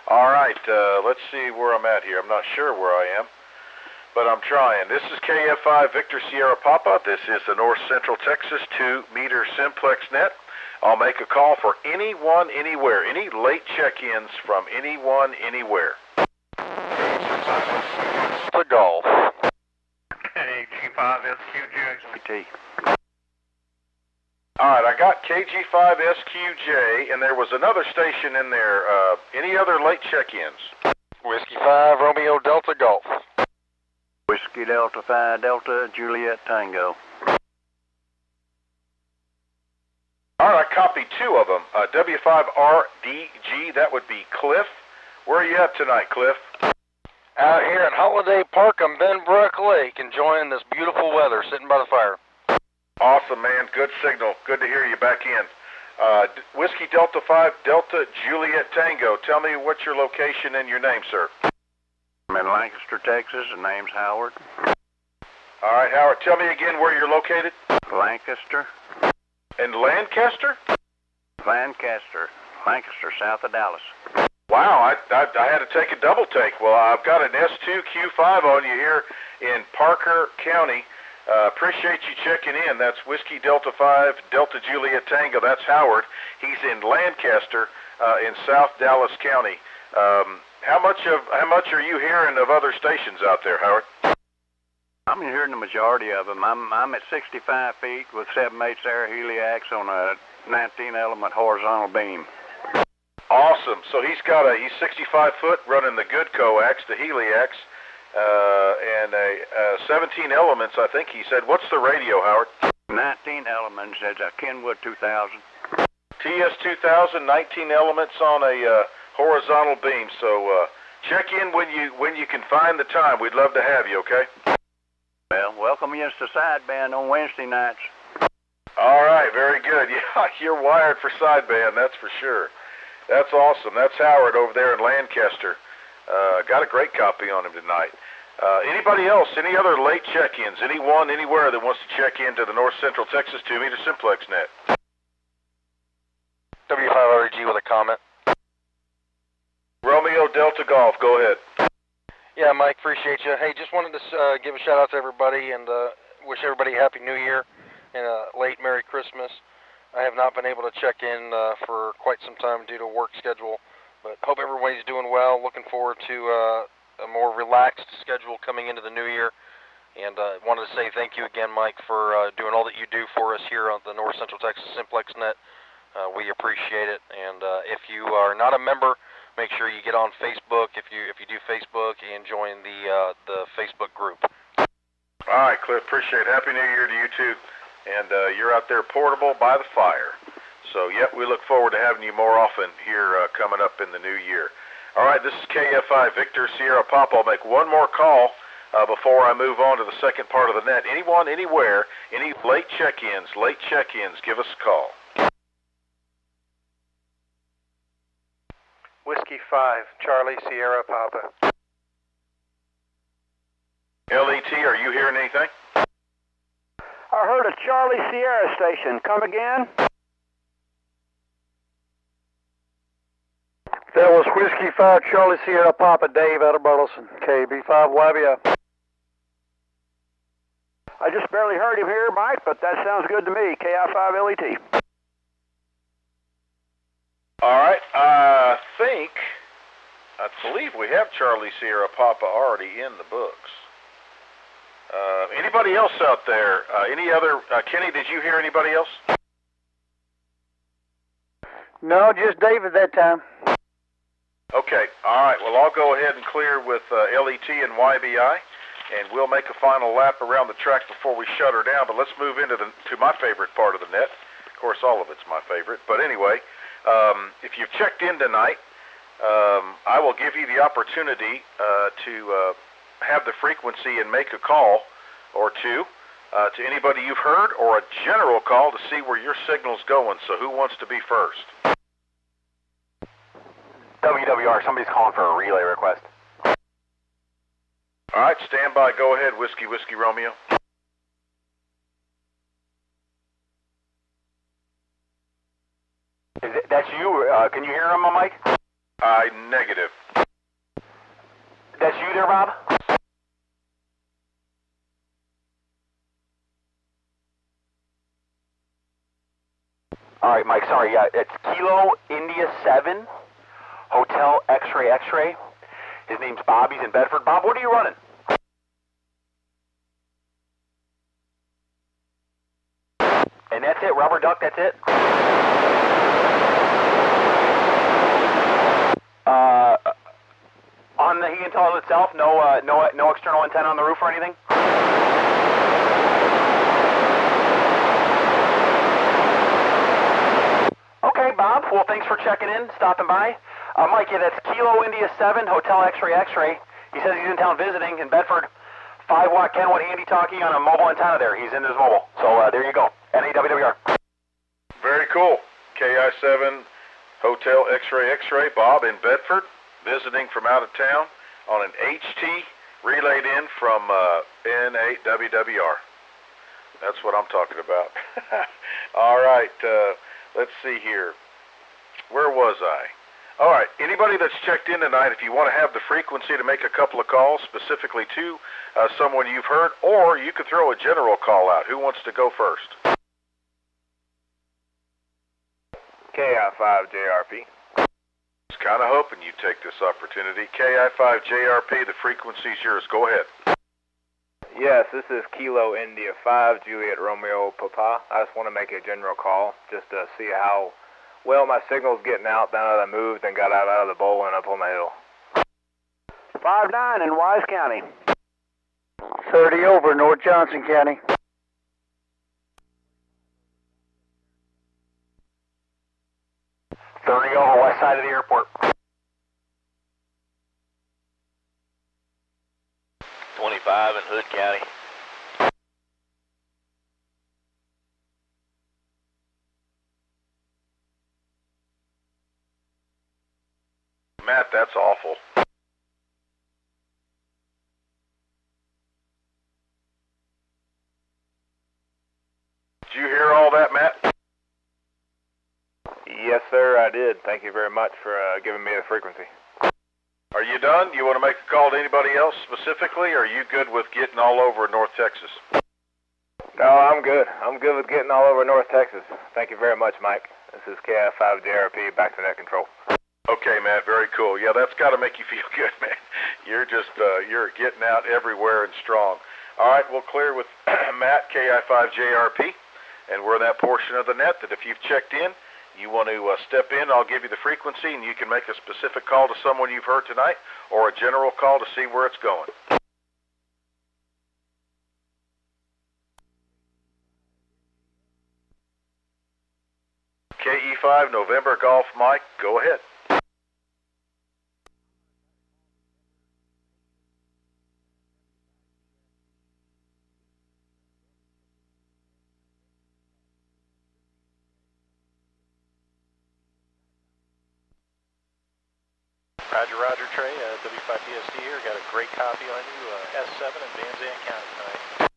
All right, let's see where I'm at here. I'm not sure where I am, but I'm trying. This is KF5 Victor Sierra Papa. This is the North Central Texas 2-meter Simplex net. I'll make a call for anyone, anywhere, any late check-ins from anyone, anywhere. The Golf. KG5SQJ. All right, I got KG5SQJ, and there was another station in there. Any other late check-ins? Whiskey 5 Romeo Delta Golf. Whiskey Delta 5 Delta Juliet Tango. All right, I copied 2 of them. W5RDG, that would be Cliff. Where are you at tonight, Cliff? Out here at Holiday Park on Benbrook Lake, enjoying this beautiful weather, sitting by the fire. Awesome, man. Good signal. Good to hear you back in. Whiskey Delta 5 Delta Juliet Tango. Tell me what's your location and your name, sir. I'm in Lancaster, Texas. The name's Howard. All right, Howard. Tell me again where you're located. Lancaster. In Lancaster? Lancaster, south of Dallas. Wow, I had to take a double take. Well, I've got an S2Q5 on you here in Parker County. Appreciate you checking in. That's Whiskey Delta 5 Delta Juliet Tango. That's Howard. He's in Lancaster in South Dallas County. How much are you hearing of other stations out there, Howard? I'm hearing the majority of them. I'm at 65 feet with 7/8 air heliax on a 19-element horizontal beam. Awesome. So he's 65 foot running the good coax, the heliax, and a 17 elements, I think he said. What's the radio, Howard? 19 elements. It's a Kenwood 2000. TS 2000, 19 elements on a horizontal beam. So check in when you can find the time. We'd love to have you, okay? Well, welcome you to sideband on Wednesday nights. All right, very good. Yeah, you're wired for sideband, that's for sure. That's awesome. That's Howard over there in Lancaster. Got a great copy on him tonight. Anybody else? Any other late check-ins? Anyone, anywhere that wants to check into the North Central Texas 2-meter Simplex net? W5RG with a comment. Romeo Delta Golf, go ahead. Yeah, Mike, appreciate you. Hey, just wanted to give a shout out to everybody and wish everybody a Happy New Year and a late Merry Christmas. I have not been able to check in for quite some time due to work schedule, but hope everybody's doing well. Looking forward to a more relaxed schedule coming into the new year. And wanted to say thank you again, Mike, for doing all that you do for us here on the North Central Texas Simplex Net. We appreciate it. And if you are not a member, make sure you get on Facebook. If you do Facebook, and join the Facebook group. All right, Cliff. Appreciate it. Happy New Year to you too. and you're out there portable by the fire. So, yep, we look forward to having you more often here coming up in the new year. All right, this is KFI Victor Sierra Papa. I'll make one more call before I move on to the second part of the net. Anyone, anywhere, any late check-ins, give us a call. Whiskey 5, Charlie Sierra Papa. LET, are you hearing anything? I heard a Charlie Sierra station. Come again? That was Whiskey 5 Charlie Sierra Papa, Dave out of Burleson, KB5YBI. I just barely heard him here, Mike, but that sounds good to me. KI5LET. All right, I believe we have Charlie Sierra Papa already in the books. Anybody else out there? Any other? Kenny, did you hear anybody else? No, just David that time. Okay, all right. Well, I'll go ahead and clear with LET and YBI, and we'll make a final lap around the track before we shut her down. But let's move into to my favorite part of the net. Of course, all of it's my favorite. But anyway, if you've checked in tonight, I will give you the opportunity to have the frequency and make a call or two to anybody you've heard, or a general call to see where your signal's going. So who wants to be first? WWR, somebody's calling for a relay request. All right, stand by. Go ahead, Whiskey Romeo. That's you? Can you hear him, Mike? Negative. That's you there, Bob? All right, Mike, sorry. Yeah, it's Kilo India 7, Hotel X-Ray X-Ray. His name's Bob. He's in Bedford. Bob, what are you running? And that's it, rubber duck, that's it? On the heating tunnel itself, no external antenna on the roof or anything? Okay, Bob. Well, thanks for checking in, stopping by. Mike, yeah, that's Kilo India 7, Hotel X-Ray X-Ray. He says he's in town visiting in Bedford. 5-watt Kenwood handy-talkie on a mobile antenna there. He's in his mobile. So there you go. NAWWR. Very cool. KI7, Hotel X-Ray X-Ray. Bob in Bedford, visiting from out of town on an HT relayed in from N8WWR. That's what I'm talking about. All right, let's see here. Where was I? All right, anybody that's checked in tonight, if you want to have the frequency to make a couple of calls specifically to someone you've heard, or you could throw a general call out. Who wants to go first? KI5JRP. I was kind of hoping you'd take this opportunity. KI5JRP, the frequency's yours. Go ahead. Yes, this is Kilo India 5, Juliet Romeo Papa. I just want to make a general call just to see how well my signal's getting out now that I moved and got out of the bowl and up on the hill. 5-9 in Wise County. 30 over North Johnson County. over west side of the airport. 25 in Hood County. Matt, that's awful. Did you hear all that, Matt? Yes, sir, I did. Thank you very much for giving me the frequency. Are you done? You want to make a call to anybody else specifically, or are you good with getting all over North Texas? No, I'm good. I'm good with getting all over North Texas. Thank you very much, Mike. This is KF5JRP, back to net control. Okay, Matt, very cool. Yeah, that's got to make you feel good, man. You're just, you're getting out everywhere and strong. All right, we'll clear with Matt, KI5JRP, and we're in that portion of the net that if you've checked in, you want to step in, I'll give you the frequency, and you can make a specific call to someone you've heard tonight, or a general call to see where it's going. KE5 November Golf Mike, go ahead. Roger, Trey. W5PST here. Got a great copy on you, S7 in Van Zandt County tonight.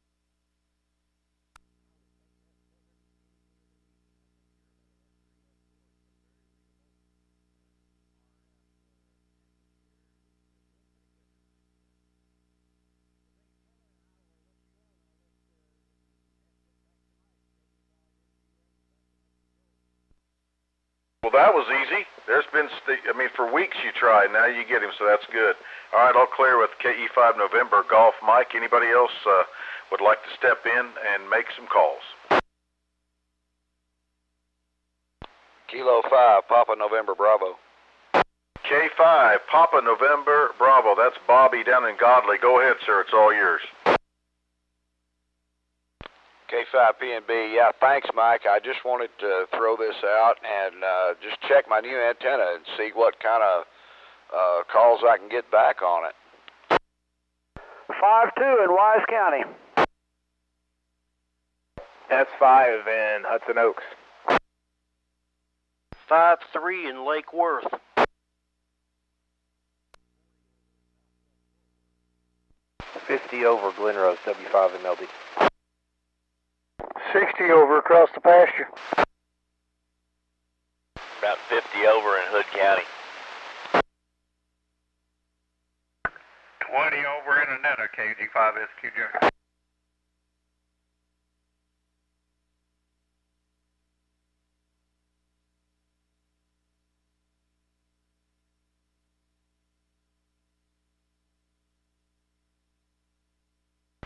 Well, that was easy. There's been, for weeks you tried. Now you get him, so that's good. All right, I'll clear with KE5 November Golf Mike. Anybody else would like to step in and make some calls? Kilo 5, Papa November Bravo. K5, Papa November Bravo. That's Bobby down in Godley. Go ahead, sir. It's all yours. K5 PNB, yeah, thanks, Mike. I just wanted to throw this out and just check my new antenna and see what kind of calls I can get back on it. 5-2 in Wise County. S5 in Hudson Oaks. 5-3 in Lake Worth. 50 over Glen Rose, W5 MLD. 60 over across the pasture. About 50 over in Hood County. 20 over in Annetta, KG5 SQJ.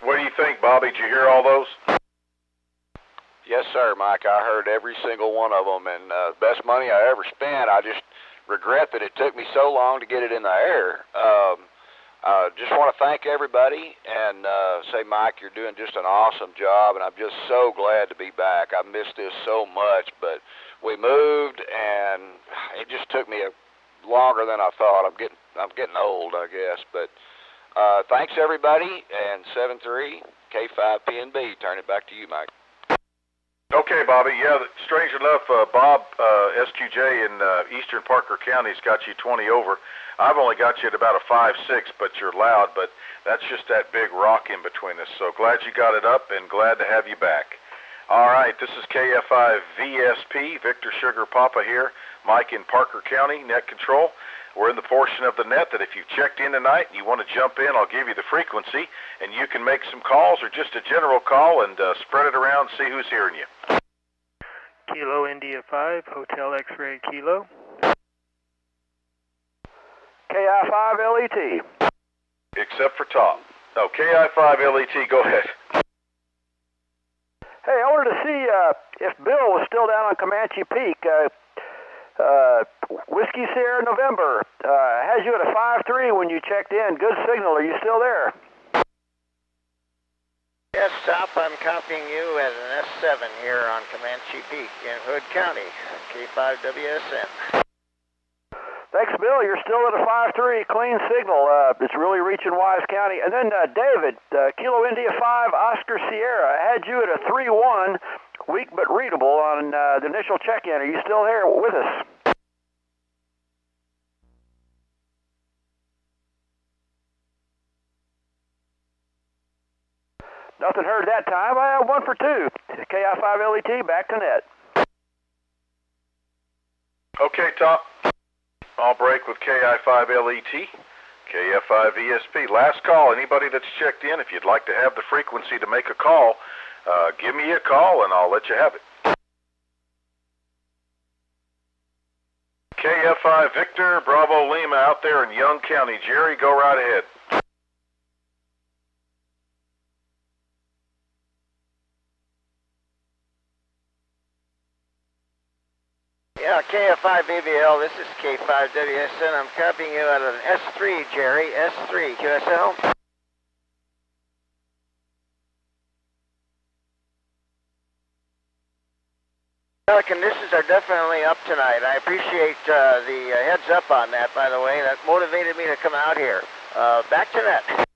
What do you think, Bobby? Did you hear all those? Yes, sir, Mike. I heard every single one of them, and best money I ever spent. I just regret that it took me so long to get it in the air. Just want to thank everybody and say, Mike, you're doing just an awesome job, and I'm just so glad to be back. I missed this so much, but we moved, and it just took me longer than I thought. I'm getting old, I guess, but thanks everybody, and 7-3 K5 PNB. Turn it back to you, Mike. Okay, Bobby. Yeah, strange enough, Bob SQJ in Eastern Parker County's got you 20 over. I've only got you at about a 5-6, but you're loud. But that's just that big rock in between us. So glad you got it up, and glad to have you back. All right, this is KFI VSP, Victor Sugar Papa here. Mike in Parker County, net control. We're in the portion of the net that if you've checked in tonight and you want to jump in, I'll give you the frequency, and you can make some calls or just a general call and spread it around and see who's hearing you. Kilo India 5, Hotel X-Ray Kilo. KI5 LET. Except for Tom. No, KI5 LET, go ahead. Hey, I wanted to see if Bill was still down on Comanche Peak. Whiskey Sierra November has you at a 5-3 when you checked in. Good signal. Are you still there? Yes, Top. I'm copying you as an S7 here on Comanche Peak in Hood County, K5WSN. Thanks, Bill. You're still at a 5-3. Clean signal. It's really reaching Wise County. And then David, Kilo India 5, Oscar Sierra, had you at a 3-1. Weak but readable on the initial check-in. Are you still there with us? Nothing heard that time. I have 1 for 2. KI5 LET, back to net. Okay, Top. I'll break with KI5 LET, KF5 ESP. Last call. Anybody that's checked in, if you'd like to have the frequency to make a call, give me a call and I'll let you have it. KF5 Victor, Bravo Lima out there in Young County. Jerry, go right ahead. Yeah, KF5 BBL, this is K5WSN. I'm copying you out of an S3, Jerry, S3, QSL. Conditions are definitely up tonight. I appreciate the heads up on that, by the way. That motivated me to come out here. Back to net.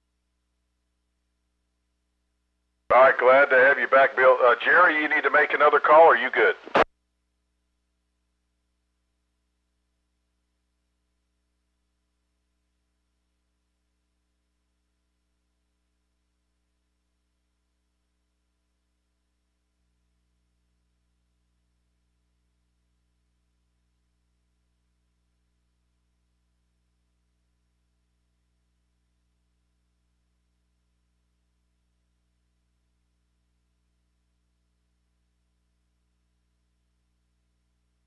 All right, glad to have you back, Bill. Jerry, you need to make another call, or are you good?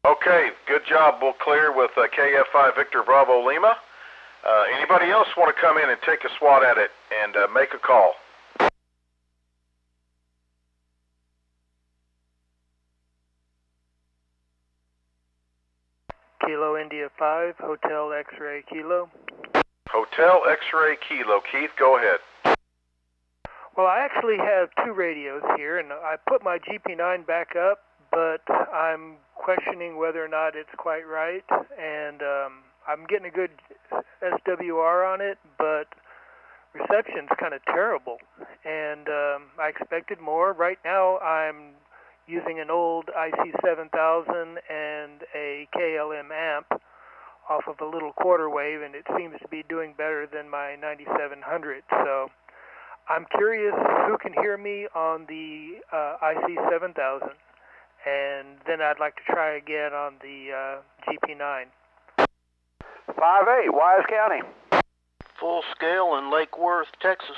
Okay, good job. We'll clear with KF5 Victor Bravo Lima. Anybody else want to come in and take a swat at it and make a call? Kilo India 5, Hotel X-Ray Kilo. Hotel X-Ray Kilo. Keith, go ahead. Well, I actually have two radios here, and I put my GP9 back up, but I'm questioning whether or not it's quite right, and I'm getting a good SWR on it, but reception's kind of terrible, and I expected more. Right now, I'm using an old IC7000 and a KLM amp off of a little quarter wave, and it seems to be doing better than my 9700. So I'm curious who can hear me on the IC7000, and then I'd like to try again on the GP9. 5-8, Wise County. Full scale in Lake Worth, Texas.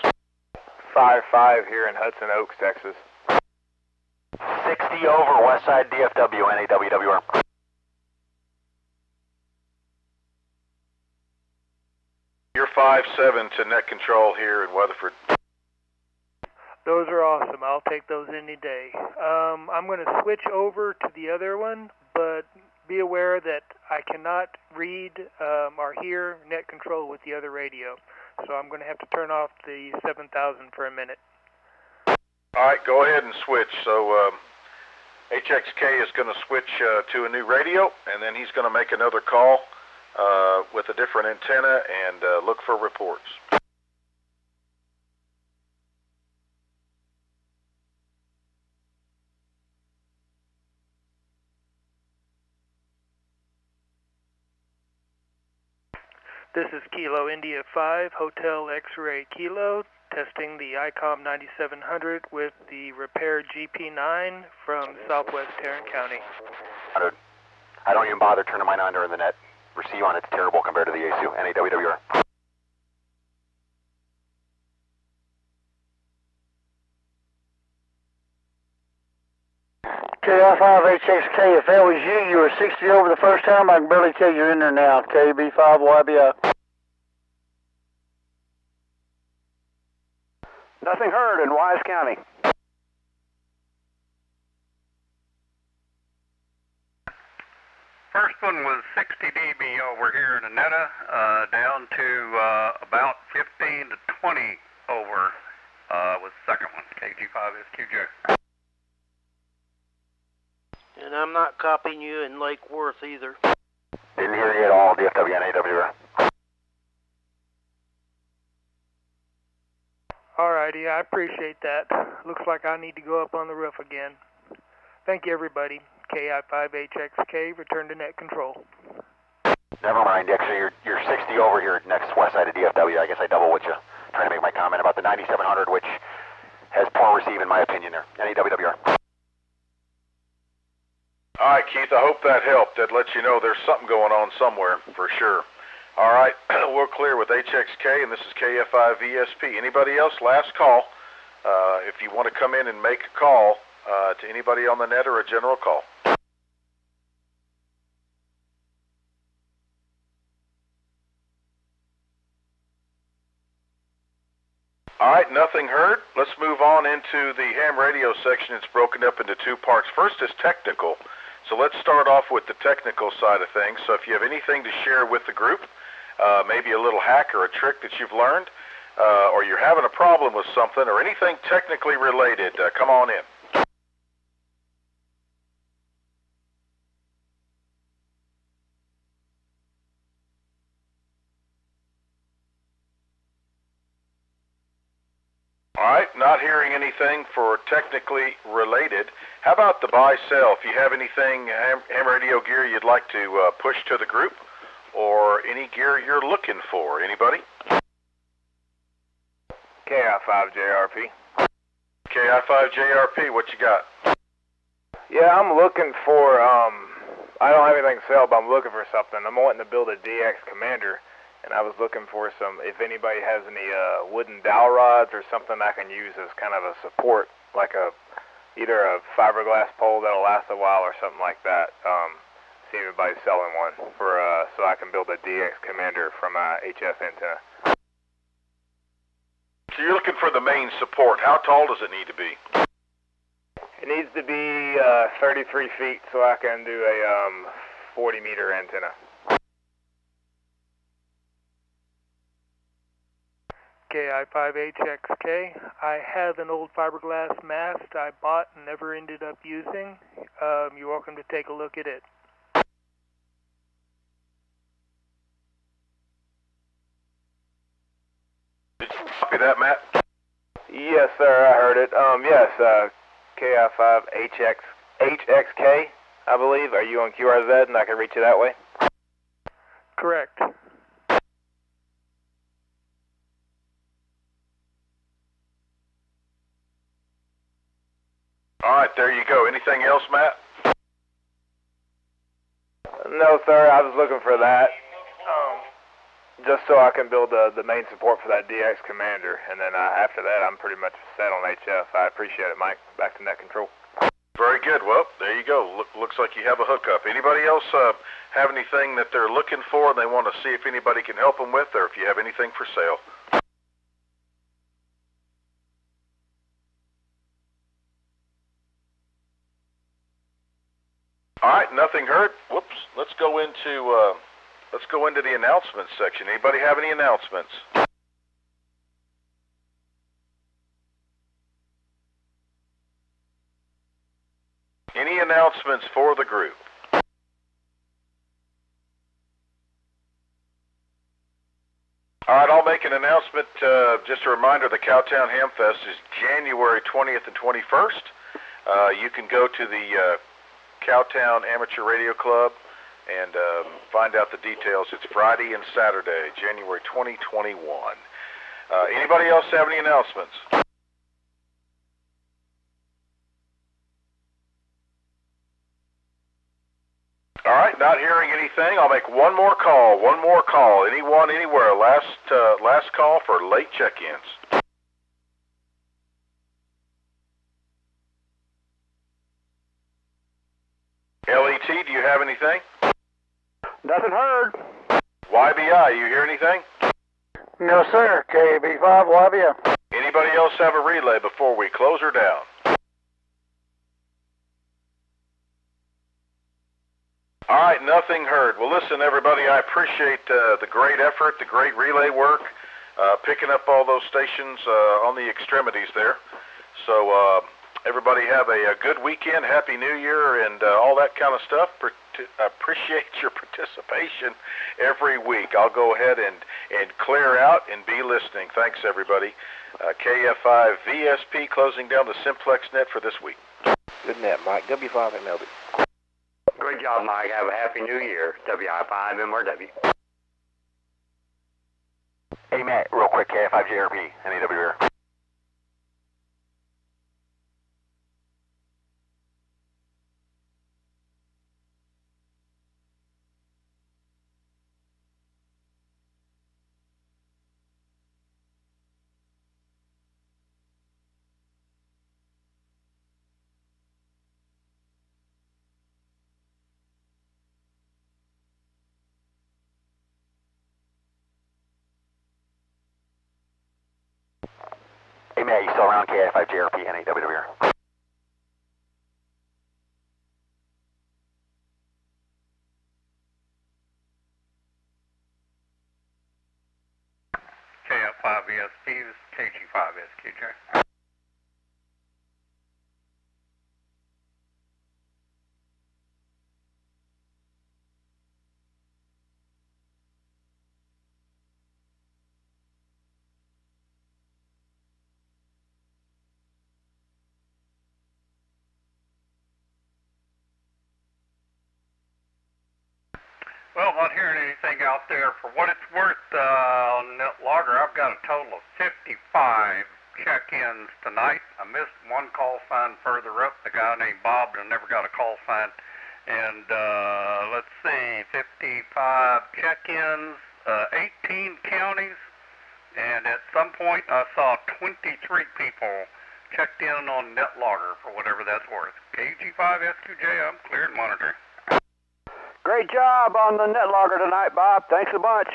5-5 here in Hudson Oaks, Texas. 60 over, West Side DFW, NAWWR. You're 5-7 to net control here in Weatherford. Those are awesome. I'll take those any day. I'm going to switch over to the other one, but be aware that I cannot read or hear net control with the other radio. So I'm going to have to turn off the 7000 for a minute. All right, go ahead and switch. So HXK is going to switch to a new radio, and then he's going to make another call with a different antenna and look for reports. This is Kilo India 5, Hotel X-Ray Kilo, testing the ICOM 9700 with the repaired GP9 from Southwest Tarrant County. I don't even bother turning mine on during the net. Receive on it's terrible compared to the Yaesu, NAWWR. KI5HXK, if that was you, you were 60 over the first time. I can barely tell you're in there now. KB5YBI. Nothing heard in Wise County. First one was 60 dB over here in Annetta, down to about 15 to 20 over was the second one, KG5SQJ. And I'm not copying you in Lake Worth either. Didn't hear you at all, DFW, NAWWR. Alrighty, I appreciate that. Looks like I need to go up on the roof again. Thank you, everybody. KI5HXK, return to net control. Never mind, actually, you're 60 over here next west side of DFW. I guess I double with you. Trying to make my comment about the 9700, which has poor receive in my opinion there. NAWWR. All right, Keith, I hope that helped. That lets you know there's something going on somewhere, for sure. All right, we're clear with HXK, and this is KF5ESP. Anybody else? Last call. If you want to come in and make a call to anybody on the net or a general call. All right, nothing heard. Let's move on into the ham radio section. It's broken up into two parts. First is technical. So let's start off with the technical side of things. So if you have anything to share with the group, maybe a little hack or a trick that you've learned, or you're having a problem with something, or anything technically related, come on in. anything for technically related. How about the buy-sell? If you have anything ham radio gear you'd like to push to the group, or any gear you're looking for, anybody? KI5JRP. KI5JRP, what you got? Yeah, I'm looking for, I don't have anything to sell, but I'm looking for something. I'm wanting to build a DX Commander, and I was looking for if anybody has any wooden dowel rods or something I can use as kind of a support, like either a fiberglass pole that'll last a while or something like that. See if anybody's selling one so I can build a DX Commander from HF antenna. So you're looking for the main support. How tall does it need to be? It needs to be 33 feet so I can do a 40-meter antenna. KI5HXK. I have an old fiberglass mast I bought and never ended up using. You're welcome to take a look at it. Did you copy that, Matt? Yes, sir, I heard it. Yes, KI5HXK, I believe. Are you on QRZ and I can reach you that way? Correct. All right, there you go. Anything else, Matt? No, sir, I was looking for that. Just so I can build the main support for that DX Commander, and then after that, I'm pretty much set on HF. I appreciate it, Mike. Back to net control. Very good. Well, there you go. Looks like you have a hookup. Anybody else have anything that they're looking for and they want to see if anybody can help them with, or if you have anything for sale? All right, nothing heard. Whoops. Let's go into the announcements section. Anybody have any announcements? Any announcements for the group? All right, I'll make an announcement. Just a reminder, the Cowtown Ham Fest is January 20th and 21st. You can go to the Cowtown Amateur Radio Club and find out the details. It's Friday and Saturday, January 2021. Anybody else have any announcements? All right, not hearing anything. I'll make one more call. Anyone, anywhere. Last call for late check-ins. LET, do you have anything? Nothing heard. YBI, you hear anything? No, sir. KB5, YBI. Anybody else have a relay before we close her down? All right, nothing heard. Well, listen, everybody, I appreciate the great effort, the great relay work, picking up all those stations on the extremities there. So everybody have a good weekend, Happy New Year, and all that kind of stuff. Appreciate your participation every week. I'll go ahead and clear out and be listening. Thanks, everybody. KF5 VSP closing down the Simplex net for this week. Good net, Mike. W5 and Melby. Great job, Mike. Have a Happy New Year. WI5 MRW. Hey, Matt, real quick, KF5JRP, NAW here. Hey, Matt, you still around? KI5JRP, NAW here. KF5ESP, this is KG5SQJ. Well, not hearing anything out there. For what it's worth, on net logger, I've got a total of 55 check-ins tonight. I missed one call sign further up. The guy named Bob and I never got a call sign. And let's see, 55 check-ins, 18 counties, and at some point I saw 23 people checked in on net logger for whatever that's worth. KG5S2J, I'm clear and monitoring. Great job on the net logger tonight, Bob. Thanks a bunch.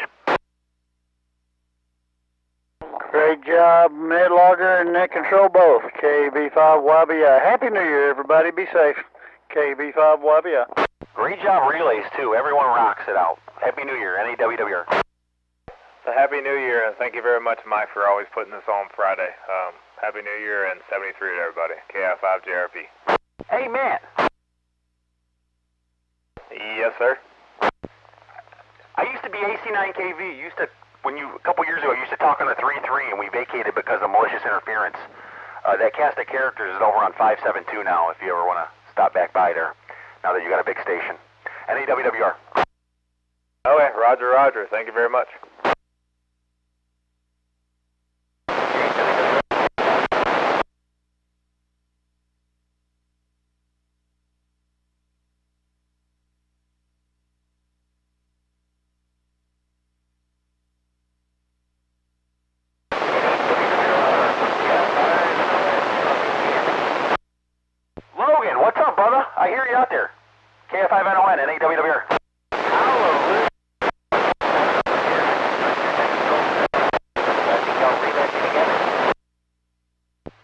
Great job, net logger and net control both. KB5YBI. Happy New Year, everybody. Be safe. KB5YBI. Great job relays, too. Everyone rocks it out. Happy New Year, NAWWR. So Happy New Year, and thank you very much, Mike, for always putting this on Friday. Happy New Year and 73 to everybody. KI5JRP. Hey, Matt. Yes, sir. I used to be AC9KV. A couple years ago, you used to talk on the 3.3, and we vacated because of malicious interference. That cast of characters is over on 572 now, if you ever want to stop back by there, now that you got a big station. NAWWR. Okay, roger, roger. Thank you very much. Logan, what's up, brother? I hear you out there. KF5NON, NAWWR.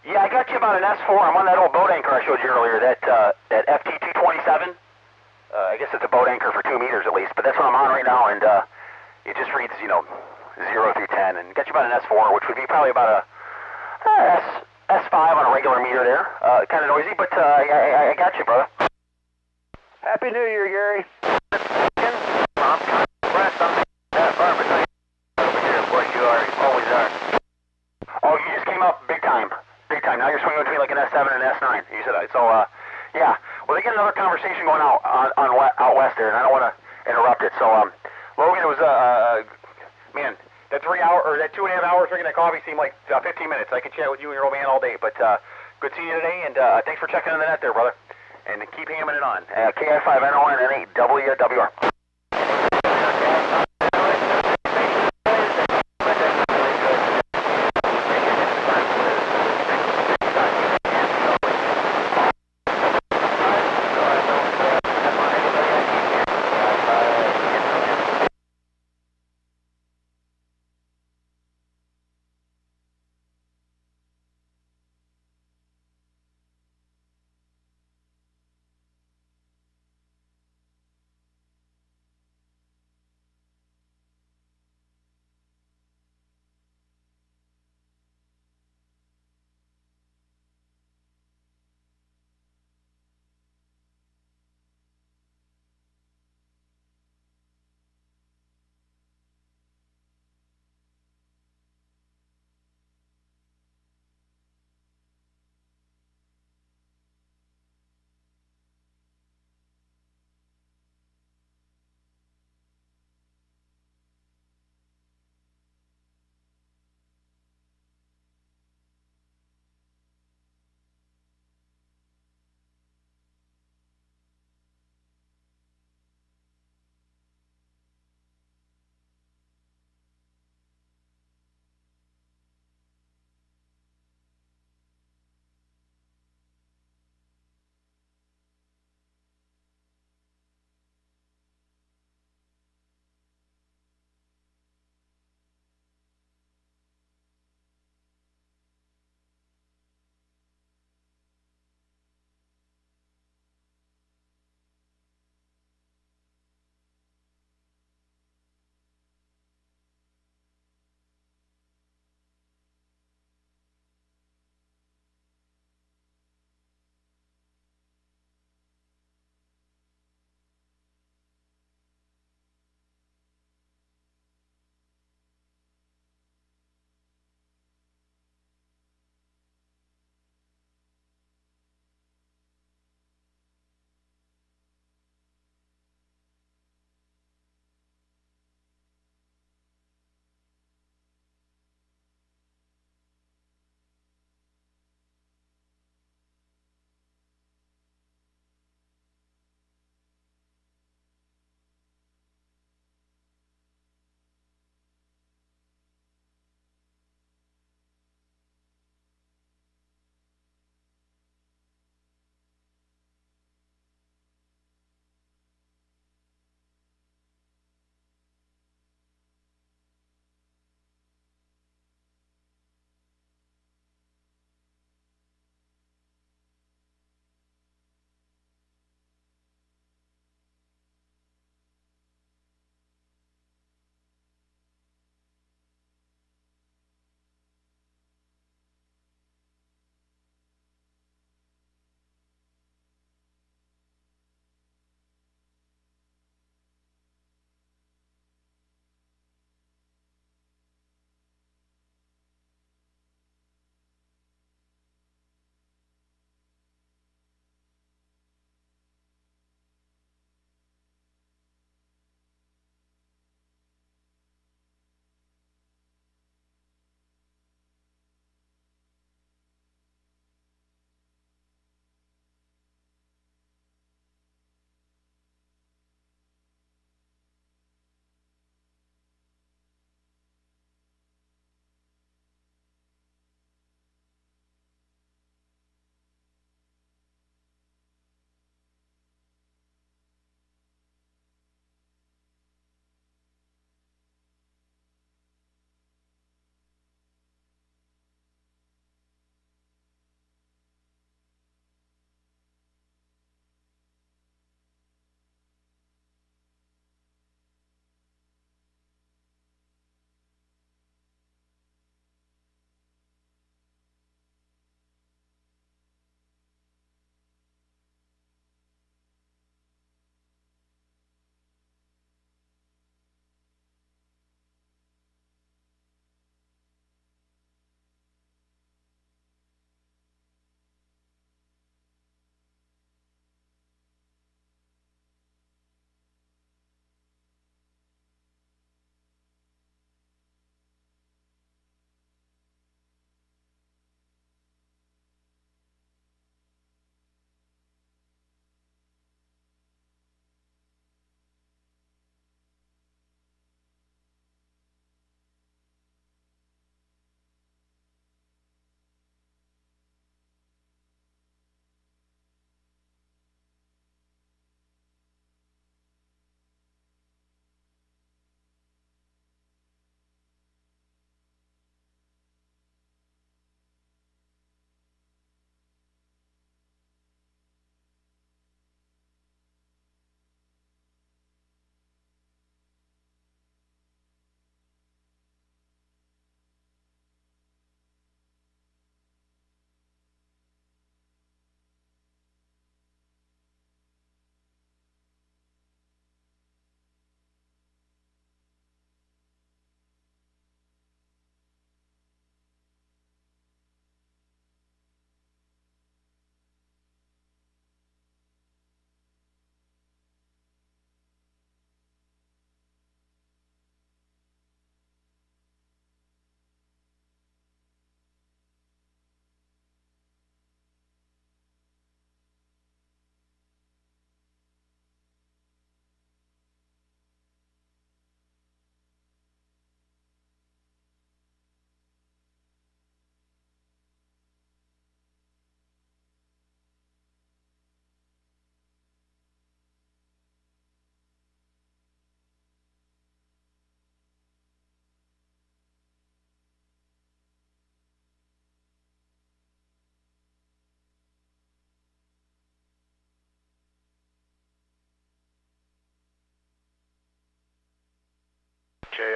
Yeah, I got you about an S4. I'm on that old boat anchor I showed you earlier, that FT-991A. I guess it's a boat anchor for 2 meters at least, but that's what I'm on right now, and it just reads, 0 through 10, and got you about an S4, which would be probably about a S5 on a regular meter there. Kind of noisy, but I got you, brother. Happy New Year, Gary. I'm kind of impressed on that far between over here, boy, you always are. Oh, you just came up big time. Big time. Now you're swinging between like an S7 and an S9. You said that. So, yeah. Well, they get another conversation going out out west there, and I don't want to interrupt it. So, Logan, it was, man, that 3 hour, or that 2.5 hours drinking that coffee seemed like 15 minutes. I could chat with you and your old man all day, but good seeing you today, and thanks for checking on the net there, brother. And keep hammering it on. KI5NON and NAWWR.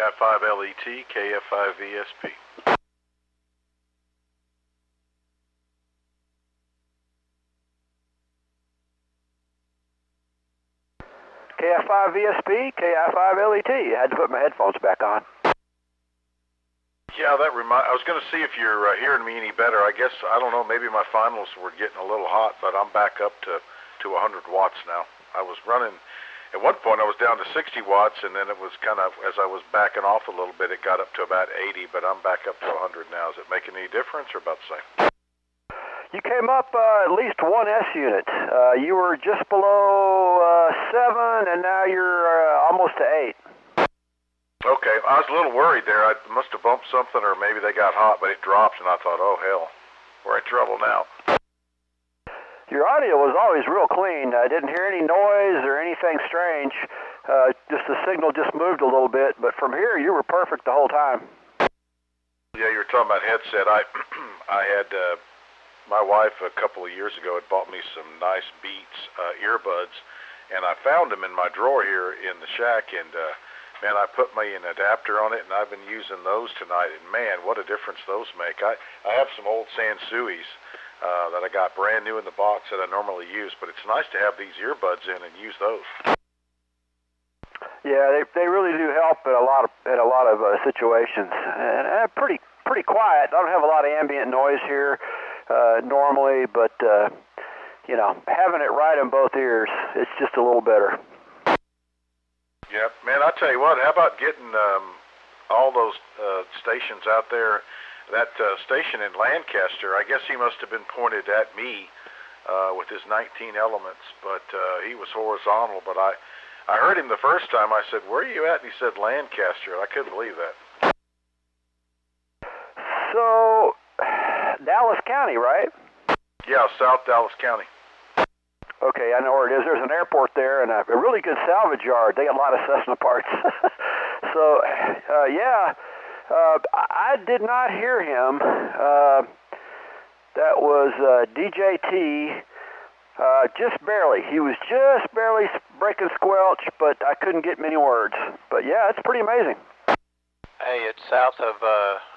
WI5LET, KF5VSP. KF5VSP, KI5LET. I had to put my headphones back on. Yeah, I was going to see if you're hearing me any better. I guess, I don't know, maybe my finals were getting a little hot, but I'm back up to 100 watts now. I was running, at one point I was down to 60 watts, and then it was kind of, as I was backing off a little bit, it got up to about 80, but I'm back up to 100 now. Is it making any difference or about the same? You came up at least one S unit. You were just below 7, and now you're almost to 8. Okay, I was a little worried there. I must have bumped something, or maybe they got hot, but it dropped, and I thought, oh, hell, we're in trouble now. Your audio was always real clean. I didn't hear any noise or anything strange. Just the signal just moved a little bit, but from here, you were perfect the whole time. Yeah, you were talking about headset. I had, my wife a couple of years ago had bought me some nice Beats earbuds, and I found them in my drawer here in the shack, and man, I put me an adapter on it, and I've been using those tonight, and man, what a difference those make. I have some old Sansuis that I got brand new in the box that I normally use, but it's nice to have these earbuds in and use those. Yeah, they really do help in a lot of situations, and pretty quiet. I don't have a lot of ambient noise here normally, but you know, having it right in both ears, it's just a little better. Yeah, man, I tell you what, how about getting all those stations out there? That station in Lancaster, I guess he must have been pointed at me with his 19 elements, but he was horizontal. But I heard him the first time. I said, where are you at? And he said, Lancaster. I couldn't believe that. So, Dallas County, right? Yeah, South Dallas County. Okay, I know where it is. There's an airport there and a really good salvage yard. They got a lot of Cessna parts. So, yeah, I did not hear him. That was DJT, just barely. He was just barely breaking squelch, but I couldn't get many words. But, yeah, it's pretty amazing. Hey, it's south of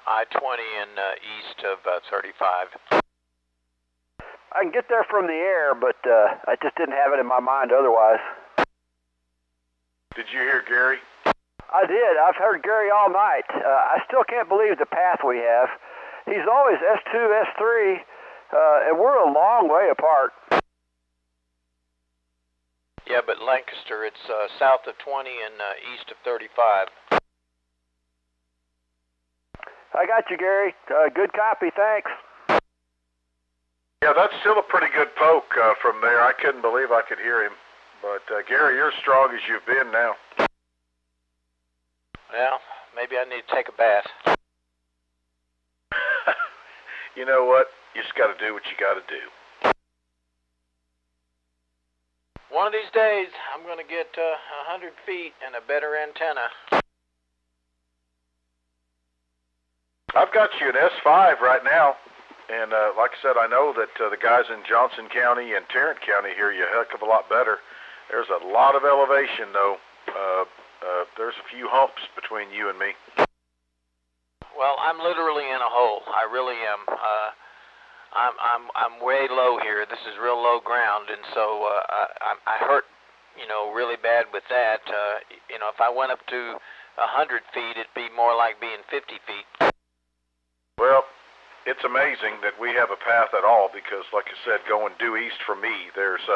I-20 and east of 35. I can get there from the air, but I just didn't have it in my mind otherwise. Did you hear Gary? I did. I've heard Gary all night. I still can't believe the path we have. He's always S2, S3, and we're a long way apart. Yeah, but Lancaster, it's south of 20 and east of 35. I got you, Gary. Good copy, thanks. Yeah, that's still a pretty good poke from there. I couldn't believe I could hear him. But, Gary, you're as strong as you've been now. Well, maybe I need to take a bath. You know what? You just got to do what you got to do. One of these days, I'm going to get 100 feet and a better antenna. I've got you an S5 right now. And like I said, I know that the guys in Johnson County and Tarrant County hear you a heck of a lot better. There's a lot of elevation, though. There's a few humps between you and me. Well, I'm literally in a hole. I really am. I'm way low here. This is real low ground, and so I hurt, you know, really bad with that. You know, if I went up to 100 feet, it'd be more like being 50 feet. Well, it's amazing that we have a path at all because, like I said, going due east from me, there's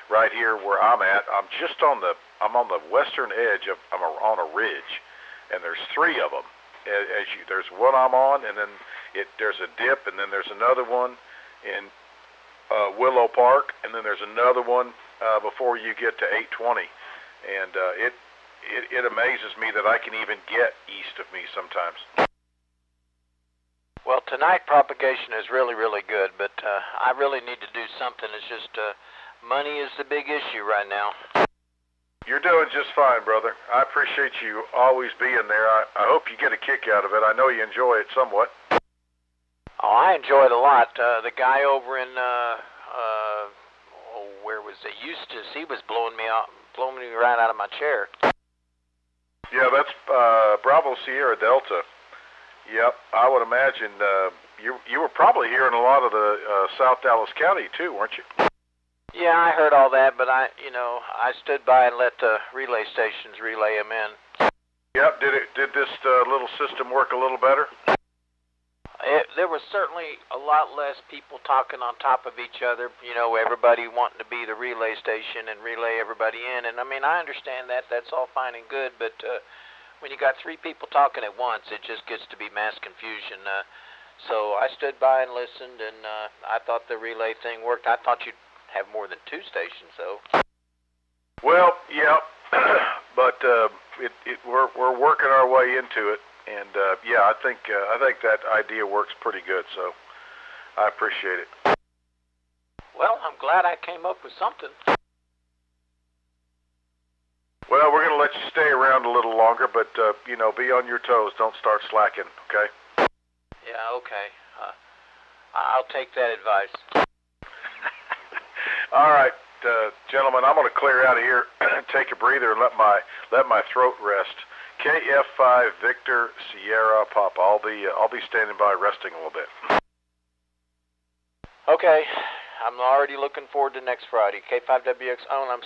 right here where I'm at. I'm on the western edge of. I'm on a ridge, and there's 3 of them. There's one I'm on, and then there's a dip, and then there's another one in Willow Park, and then there's another one before you get to 820. And it amazes me that I can even get east of me sometimes. Well, tonight propagation is really, really good, but I really need to do something. It's just money is the big issue right now. You're doing just fine, brother. I appreciate you always being there. I hope you get a kick out of it. I know you enjoy it somewhat. Oh, I enjoy it a lot. The guy over in, where was it? Eustis, he was blowing me right out of my chair. Yeah, that's Bravo Sierra Delta. Yep, I would imagine you were probably hearing a lot of the South Dallas County too, weren't you? Yeah, I heard all that, but I stood by and let the relay stations relay them in. Yep. Did this little system work a little better? There was certainly a lot less people talking on top of each other. Everybody wanting to be the relay station and relay everybody in. And I mean, I understand that. That's all fine and good. But when you got three people talking at once, it just gets to be mass confusion. So I stood by and listened, and I thought the relay thing worked. I thought you'd have more than two stations, though. Well, yeah, but we're working our way into it. And yeah, I think that idea works pretty good, so I appreciate it. Well, I'm glad I came up with something. Well, we're going to let you stay around a little longer, but be on your toes. Don't start slacking, okay? Yeah, okay. I'll take that advice. All right, gentlemen, I'm going to clear out of here, take a breather, and let my throat rest. KF5 Victor Sierra Papa. I'll be standing by resting a little bit. Okay, I'm already looking forward to next Friday. K5WX on. I'm